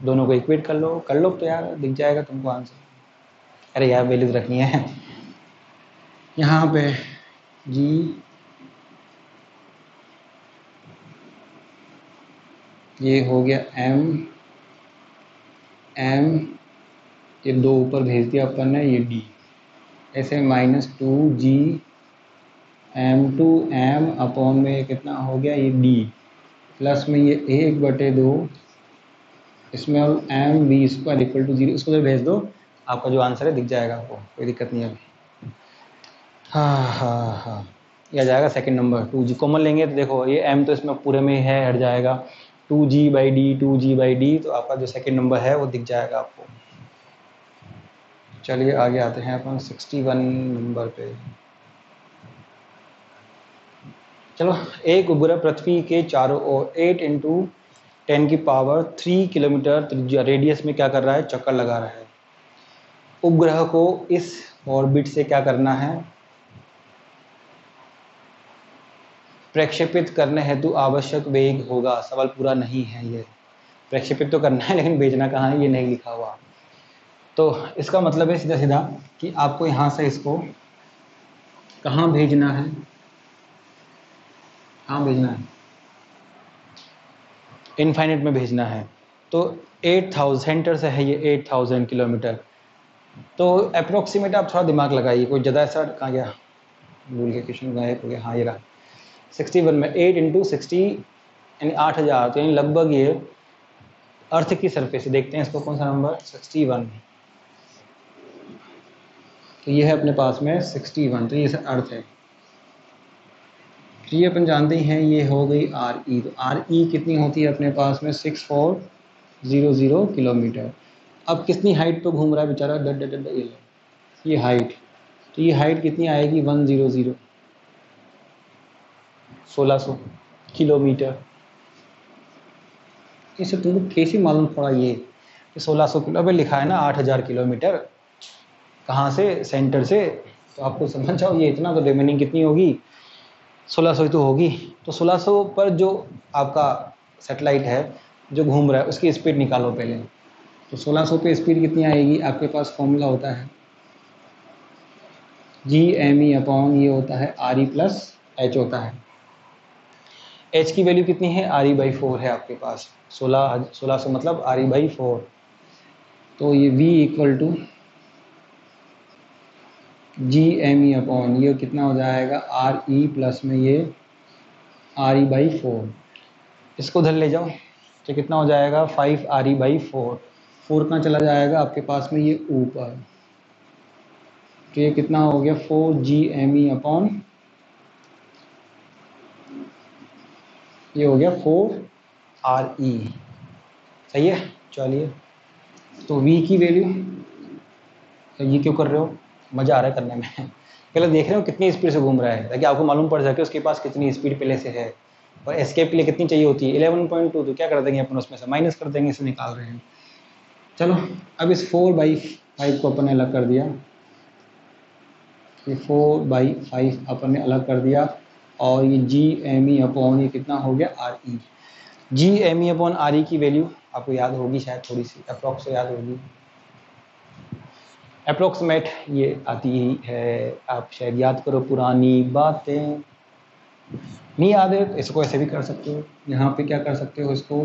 दोनों को इक्वेट कर लो तो यार दिख जाएगा तुमको आंसर। अरे यार वैल्यूज रखनी है यहाँ पे, जी ये हो गया m ये 2 ऊपर भेज दिया अपन ने, ये d ऐसे -2g m2 m अपॉन में ये कितना हो गया ये d प्लस में ये 1/2 इसमें और mv² इक्वल टू 0, इसको तो भेज दो, आपका जो आंसर है दिख जाएगा आपको, कोई दिक्कत नहीं है अभी। हाँ ये आ जाएगा सेकंड नंबर। 2g कॉमन लेंगे तो देखो ये m तो इसमें पूरे में है, हट जाएगा, 2g/d तो आपका जो सेकंड नंबर है वो दिख जाएगा आपको। चलिए आगे आते हैं अपन 61 नंबर पे। चलो, एक उपग्रह पृथ्वी के चारों ओर 8 × 10³ किलोमीटर रेडियस में क्या कर रहा है, चक्कर लगा रहा है। उपग्रह को इस ऑर्बिट से क्या करना है, प्रक्षेपित करने हेतु आवश्यक वेग होगा। सवाल पूरा नहीं है, ये प्रक्षेपित तो करना है लेकिन भेजना कहाँ है ये नहीं लिखा हुआ। तो इसका मतलब है सीधा सीधा कि आपको यहाँ से इसको कहाँ भेजना है, कहाँ भेजना है, इनफाइनाइट में भेजना है। तो 8000 सेंटर से है ये 8000 किलोमीटर, तो अप्रोक्सीमेट आप थोड़ा दिमाग लगाइए, कोई ज़्यादा ऐसा कहाँ गया, भूल के क्वेश्चन गायब हो गया, हाँ ये रहा 61 में 8 × 60 यानी 8000, तो यानी लगभग ये अर्थ की सरफेस से, देखते हैं इसको कौन सा नंबर 61, तो ये है अपने पास में 61, तो ये अर्थ है। तो ये अपन जानते हैं ये हो गई RE, तो RE कितनी होती है अपने पास में 6400 किलोमीटर। अब कितनी हाइट पे घूम रहा है बेचारा, ये हाइट, तो ये हाइट कितनी आएगी 100 1600 किलोमीटर। इसे तुमको कैसे मालूम पड़ा ये 1600 किलो, अबे लिखा है ना 8000 किलोमीटर, कहाँ से, सेंटर से, तो आपको समझ जाओ ये इतना तो रिमेनिंग कितनी होगी 1600 ही तो होगी। तो 1600 पर जो आपका सैटेलाइट है जो घूम रहा है उसकी स्पीड निकालो पहले। तो 1600 पे स्पीड कितनी आएगी, आपके पास फॉर्मूला होता है Gme अपॉन ये होता है RE प्लस H होता है। H की वैल्यू कितनी है, RE/4 है आपके पास, 1600 मतलब RE/4, तो ये V equal to Gme upon ये कितना हो जाएगा RE प्लस में ये RE/4, इसको उधर ले जाओ तो कितना हो जाएगा 5 RE/4, 4 कहाँ चला जाएगा आपके पास में ये ऊपर, तो ये कितना हो गया 4 Gme अपॉन ये हो गया 4 RE, सही है। चलिए तो V की वैल्यू, तो ये क्यों कर रहे हो, मज़ा आ रहा है करने में पहले देख रहे हो कितनी स्पीड से घूम रहा है ताकि आपको मालूम पड़ सके उसके पास कितनी स्पीड पहले से है, और एस्केप के लिए कितनी चाहिए होती है 11.2, तो क्या कर देंगे अपन उसमें से माइनस कर देंगे, इसे निकाल रहे हैं। चलो अब इस 4/5 को अपन ने अलग कर दिया, ये 4/5 अपन ने अलग कर दिया, और ये Gme अपॉन ये कितना हो गया RE। Gme अपॉन RE की वैल्यू आपको याद होगी शायद, थोड़ी सी अप्रॉक्स याद होगी, अप्रोक्सीमेट ये आती ही है, आप शायद याद करो पुरानी बातें, नहीं याद है तो इसको ऐसे भी कर सकते हो, यहाँ पे क्या कर सकते हो, इसको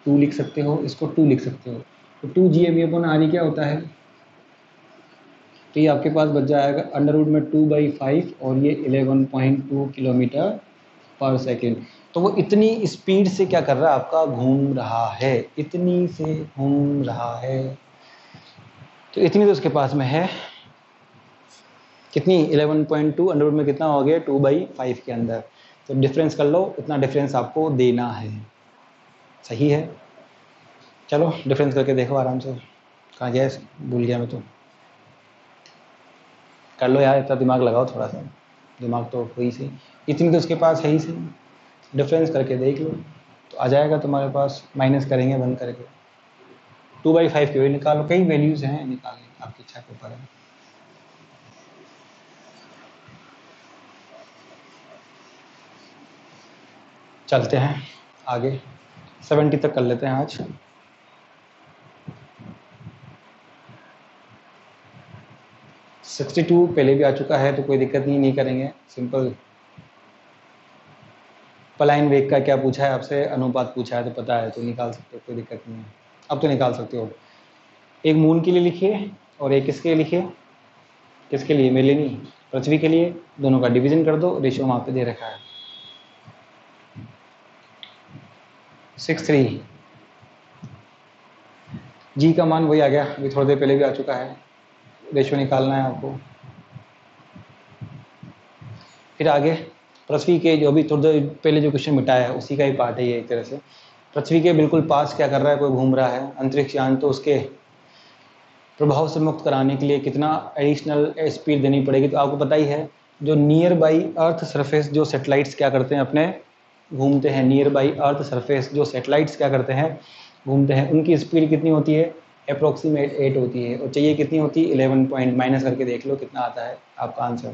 2 लिख सकते हो, इसको 2 लिख सकते हो। तो 2 Gme अपॉन RE क्या होता है, तो ये आपके पास बच जाएगा अंडर रूट में 2/5 और ये 11.2 किलोमीटर पर सेकेंड। तो वो इतनी स्पीड से क्या कर रहा है, आपका घूम रहा है, इतनी से घूम रहा है। तो इतनी तो उसके पास में है, कितनी 11.2 अंडर रूट में कितना हो गया 2/5 के अंदर। तो डिफरेंस कर लो, इतना डिफरेंस आपको देना है। सही है, चलो डिफरेंस करके देखो आराम से। कहाँ गया, भूल गया मैं तो। कर लो यार, इतना दिमाग लगाओ थोड़ा सा, दिमाग तो हुई से, इतनी तो उसके पास है ही से, डिफरेंस करके देख लो तो आ जाएगा तुम्हारे पास। माइनस करेंगे बंद करके, 2/5 के भी निकालो, कई वैल्यूज हैं निकालने, आपकी इच्छा के ऊपर है। चलते हैं आगे, 70 तक कर लेते हैं आज। सिक्सटी 62 पहले भी आ चुका है तो कोई दिक्कत नहीं करेंगे, सिंपल। पलायन वेग का क्या पूछा है आपसे, अनुपात पूछा है तो पता है तो निकाल सकते हो, कोई दिक्कत नहीं है, अब तो निकाल सकते हो। एक मून के लिए लिखिए और एक किसके लिए लिखिए, किसके लिए, मेरे लिए नहीं, पृथ्वी के लिए। दोनों का डिवीजन कर दो, रेशियो वहाँ पे दे रखा है 6:3। जी का मान वही आ गया, अभी थोड़ी देर पहले भी आ चुका है, रेशियो निकालना है आपको। फिर आगे पृथ्वी के, जो अभी थोड़ी देर पहले जो क्वेश्चन मिटाया है उसी का ही पार्ट है ये एक तरह से। पृथ्वी के बिल्कुल पास क्या कर रहा है, कोई घूम रहा है अंतरिक्ष यान, तो उसके प्रभाव से मुक्त कराने के लिए कितना एडिशनल स्पीड देनी पड़ेगी। तो आपको पता ही है, जो नियर बाई अर्थ सरफेस जो सैटेलाइट्स क्या करते हैं अपने, घूमते हैं, नियर बाई अर्थ सरफेस जो सैटेलाइट्स क्या करते हैं, घूमते हैं, उनकी स्पीड कितनी होती है, अप्रोक्सीमेट 8 होती है। और चाहिए कितनी होती है 11 पॉइंट, माइनस करके देख लो कितना आता है आपका आंसर।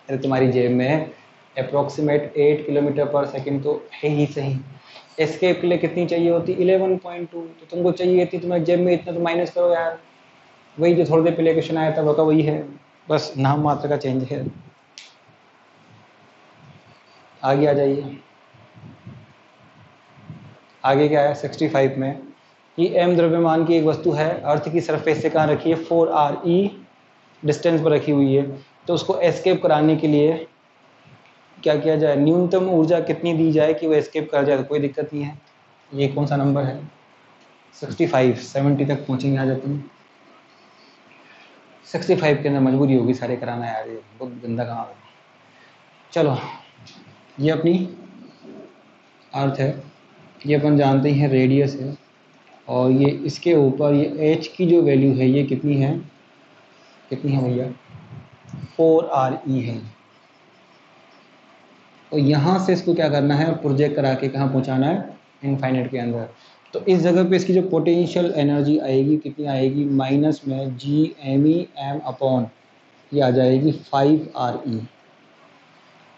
अरे तुम्हारी जेब में अप्रोक्सीमेट 8 किलोमीटर पर सेकेंड तो है ही सही। एस्केप के लिए कितनी चाहिए होती 11.2, तो तुमको चाहिए थी तुम्हारी जेब में इतना, तो माइनस करो यार, वही जो थोड़ी देर पहले क्वेश्चन आया था वो का वही है, बस नाम मात्र का चेंज है। आगे आ जाइए, आगे क्या है 65 में, ये एम द्रव्यमान की एक वस्तु है, अर्थ की सरफेस से कहाँ रखी है 4re डिस्टेंस पर रखी हुई है। तो उसको एस्केप कराने के लिए क्या किया जाए, न्यूनतम ऊर्जा कितनी दी जाए कि वो एस्केप कर जाए। तो कोई दिक्कत नहीं है, ये कौन सा नंबर है 65, 70 तक पहुँचेंगे आज अपन। 65 के अंदर मजबूरी होगी सारे कराना यार, ये बहुत गंदा काम है। चलो ये अपनी अर्थ है, ये अपन जानते हैं रेडियस है, और ये इसके ऊपर ये h की जो वैल्यू है ये कितनी है, कितनी है भैया 4re है। तो यहाँ से इसको क्या करना है, प्रोजेक्ट करा के कहाँ पहुँचाना है, इनफाइनाइट के अंदर। तो इस जगह पे इसकी जो पोटेंशियल एनर्जी आएगी कितनी आएगी, माइनस में Gme अपॉन ये आ जाएगी 5re।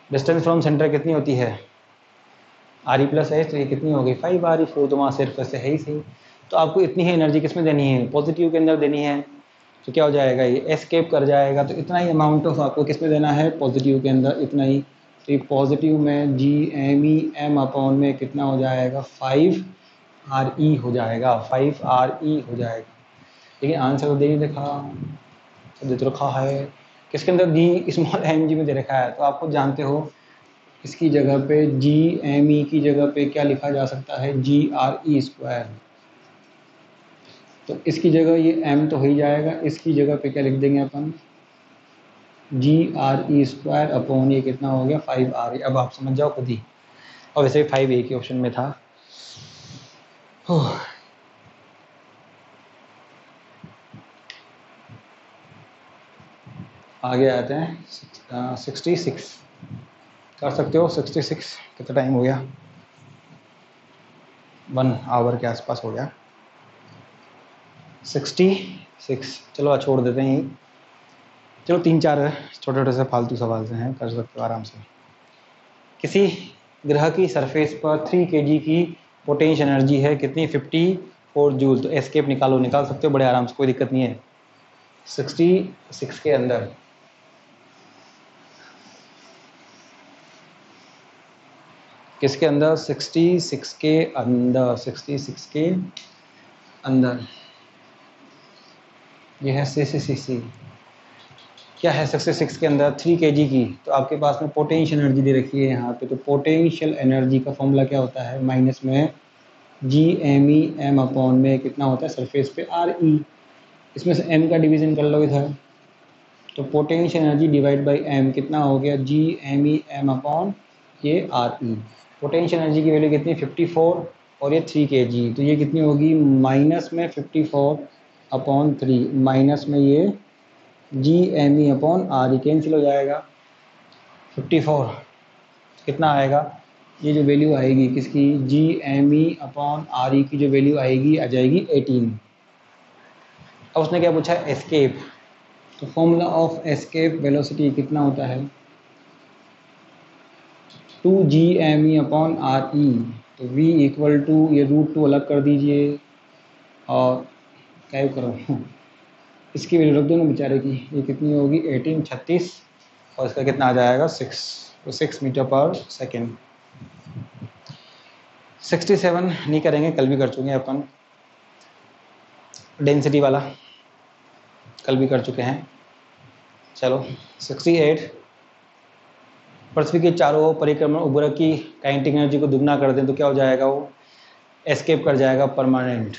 डिस्टेंस फ्रॉम सेंटर कितनी होती है re प्लस एच, तो ये कितनी हो गई 5re, 4 तो वहाँ सिर्फ ऐसे है ही सही। तो आपको इतनी ही एनर्जी किस में देनी है, पॉजिटिव के अंदर देनी है। तो क्या हो जाएगा, ये एस्केप कर जाएगा, तो इतना ही अमाउंट ऑफ आपको किस में देना है, पॉजिटिव के अंदर इतना ही। तो ये पॉजिटिव में Gme अपॉन में कितना हो जाएगा 5re हो जाएगा, 5re हो जाएगा। लेकिन आंसर तो दे नहीं रखा, सब दे तो रखा है, किसके अंदर डी स्मॉल mg में दे रखा है। तो आप खुद जानते हो इसकी जगह पे Gme की जगह पे क्या लिखा जा सकता है, GRE²। तो इसकी जगह ये m तो हो ही जाएगा, इसकी जगह पे क्या लिख देंगे अपन, GRE² अपॉन ये कितना हो गया 5re। अब आप समझ जाओ खुद ही, और वैसे 5 एक ही ऑप्शन में था। आगे आते हैं 66 कर सकते हो, 66 कितना टाइम हो गया, 1 आवर के आसपास हो गया 66। चलो छोड़ देते हैं यहीं, चलो 3-4 छोटे छोटे से फालतू सवाल से हैं, कर सकते हो आराम से। किसी ग्रह की सरफेस पर 3 kg की पोटेंशियल एनर्जी है, कितनी 54 जूल। तो एस्केप निकालो, निकाल सकते हो बड़े आराम से, कोई दिक्कत नहीं है। 66 के अंदर किसके अंदर, 66 के अंदर, 66 के अंदर ये है CCCC। क्या है 66 के अंदर 3 kg की, तो आपके पास में पोटेंशियल एनर्जी दे रखी है यहाँ पे। तो पोटेंशियल एनर्जी का फॉर्मूला क्या होता है, माइनस में G_me_m अपॉन में कितना होता है सरफेस पे RE, इसमें से m का डिवीज़न कर लो इधर, तो potential energy divide by m कितना हो गया G_me_m अपॉन ये RE। पोटेंशियल एनर्जी की वैल्यू कितनी 54 और ये 3 kg, तो ये कितनी होगी माइनस में 54 अपॉन 3 माइनस में ये G_me अपॉन RE कैंसिल हो जाएगा। 54 कितना आएगा, ये जो वैल्यू आएगी किसकी G_me अपॉन RE की जो वैल्यू आएगी आ जाएगी 18। अब उसने क्या पूछा एस्केप, तो फॉर्मूला ऑफ एस्केप वेलोसिटी कितना होता है 2G_me अपॉन RE, तो V इक्वल टू ये √2 अलग कर दीजिए और क्या करो इसकी वैल्यू रख दो ना बेचारे की, ये कितनी होगी 18 36 और इसका कितना आ जाएगा 6, तो 6 मीटर पर सेकेंड। 67 नहीं करेंगे, कल भी कर चुके हैं अपन, डेंसिटी वाला कल भी कर चुके हैं। चलो 68, पृथ्वी के चारों ओर परिक्रमण उपग्रह की काइनेटिक एनर्जी को दुगना कर दें तो क्या हो जाएगा, वो एस्केप कर जाएगा परमानेंट,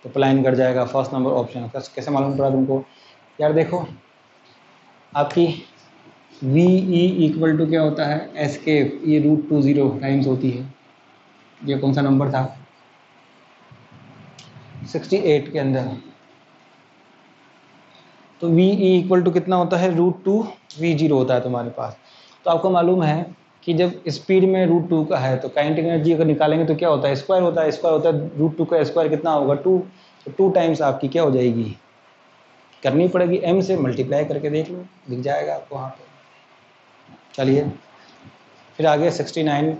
तो प्लान कर जाएगा फर्स्ट नंबर ऑप्शन। कैसे मालूम पड़ा तुमको यार, देखो आपकी VE इक्वल टू क्या होता है एस्केप, ये √20 टाइम्स होती है, ये कौन सा नंबर था 68 के अंदर, तो VE इक्वल टू कितना होता है √2V0 होता है तुम्हारे पास। तो आपको मालूम है कि जब स्पीड में √2 का है तो काइनेटिक एनर्जी अगर निकालेंगे तो क्या होता है स्क्वायर होता है, स्क्वायर होता है √2 का स्क्वायर कितना होगा 2, तो 2 टाइम्स आपकी क्या हो जाएगी करनी पड़ेगी, m से मल्टीप्लाई करके देख लो दिख जाएगा आपको वहाँ पे। चलिए फिर आगे 69,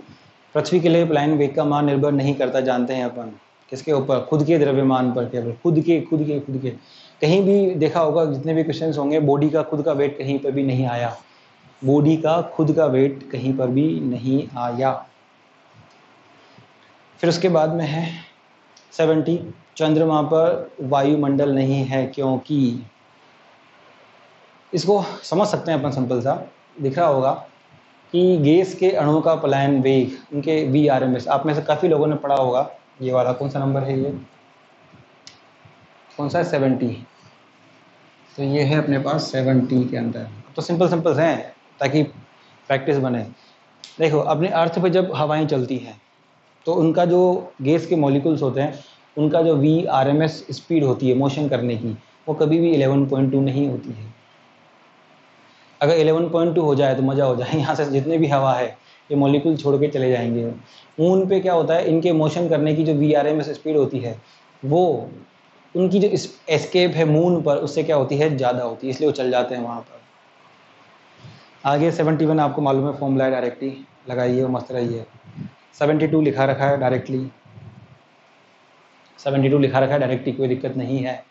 पृथ्वी के लिए प्लान वेग का मान निर्भर नहीं करता, जानते हैं अपन किसके ऊपर, खुद के द्रव्यमान पर, केवल खुद के। कहीं भी देखा होगा जितने भी क्वेश्चंस होंगे बॉडी का खुद का वेट कहीं पर भी नहीं आया, बॉडी का खुद का वेट कहीं पर भी नहीं आया। फिर उसके बाद में है 70, चंद्रमा पर वायुमंडल नहीं है क्योंकि, इसको समझ सकते हैं अपन सिंपल सा, दिख रहा होगा कि गैस के अणुओं का पलायन वेग उनके VRMS, आप में से काफ़ी लोगों ने पढ़ा होगा, ये वाला कौन सा नंबर है, ये कौन सा है 70, तो ये है अपने पास 70 के अंदर। तो सिंपल हैं ताकि प्रैक्टिस बने। देखो अपने अर्थ पे जब हवाएं चलती हैं तो उनका जो गैस के मॉलिक्यूल्स होते हैं उनका जो VRMS स्पीड होती है मोशन करने की वो कभी भी 11.2 नहीं होती है। अगर 11.2 हो जाए तो मज़ा हो जाए, यहाँ से जितने भी हवा है ये मॉलिक्यूल छोड़ के चले जाएंगे। मून पे क्या होता है, इनके मोशन करने की जो VRMS स्पीड होती है वो उनकी जो एस्केप है मून पर उससे क्या होती है ज़्यादा होती है, इसलिए वो चल जाते हैं वहाँ पर। आगे 71 आपको मालूम है फॉर्मूला है, डायरेक्टली लगाइए मस्त रहिए। 72 लिखा रखा है डायरेक्टली, 72 लिखा रखा है डायरेक्टली, कोई दिक्कत नहीं है।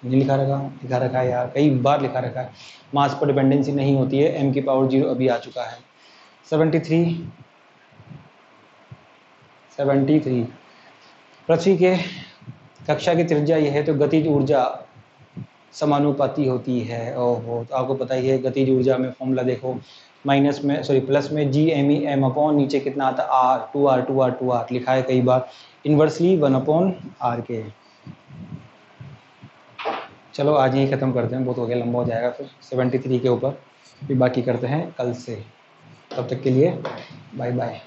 नहीं लिखा रखा है यार, कई बार लिखा रखा है। मास पर डिपेंडेंसी नहीं होती है, m की पावर 0 अभी आ चुका है। 73 पृथ्वी के कक्षा की त्रिज्या यह है तो गतिज ऊर्जा समानुपाती होती है। ओहो, तो आपको पता ही है गतिज ऊर्जा में फॉर्मूला देखो, प्लस में G_me_m अपॉन नीचे कितना आता है R, 2R लिखा है कई बार, इन्वर्सली 1/r के। चलो आज यही ख़त्म करते हैं, बहुत हो गया, लंबा हो जाएगा फिर 73 के ऊपर, फिर बाकी करते हैं कल से। तब तक के लिए बाय बाय।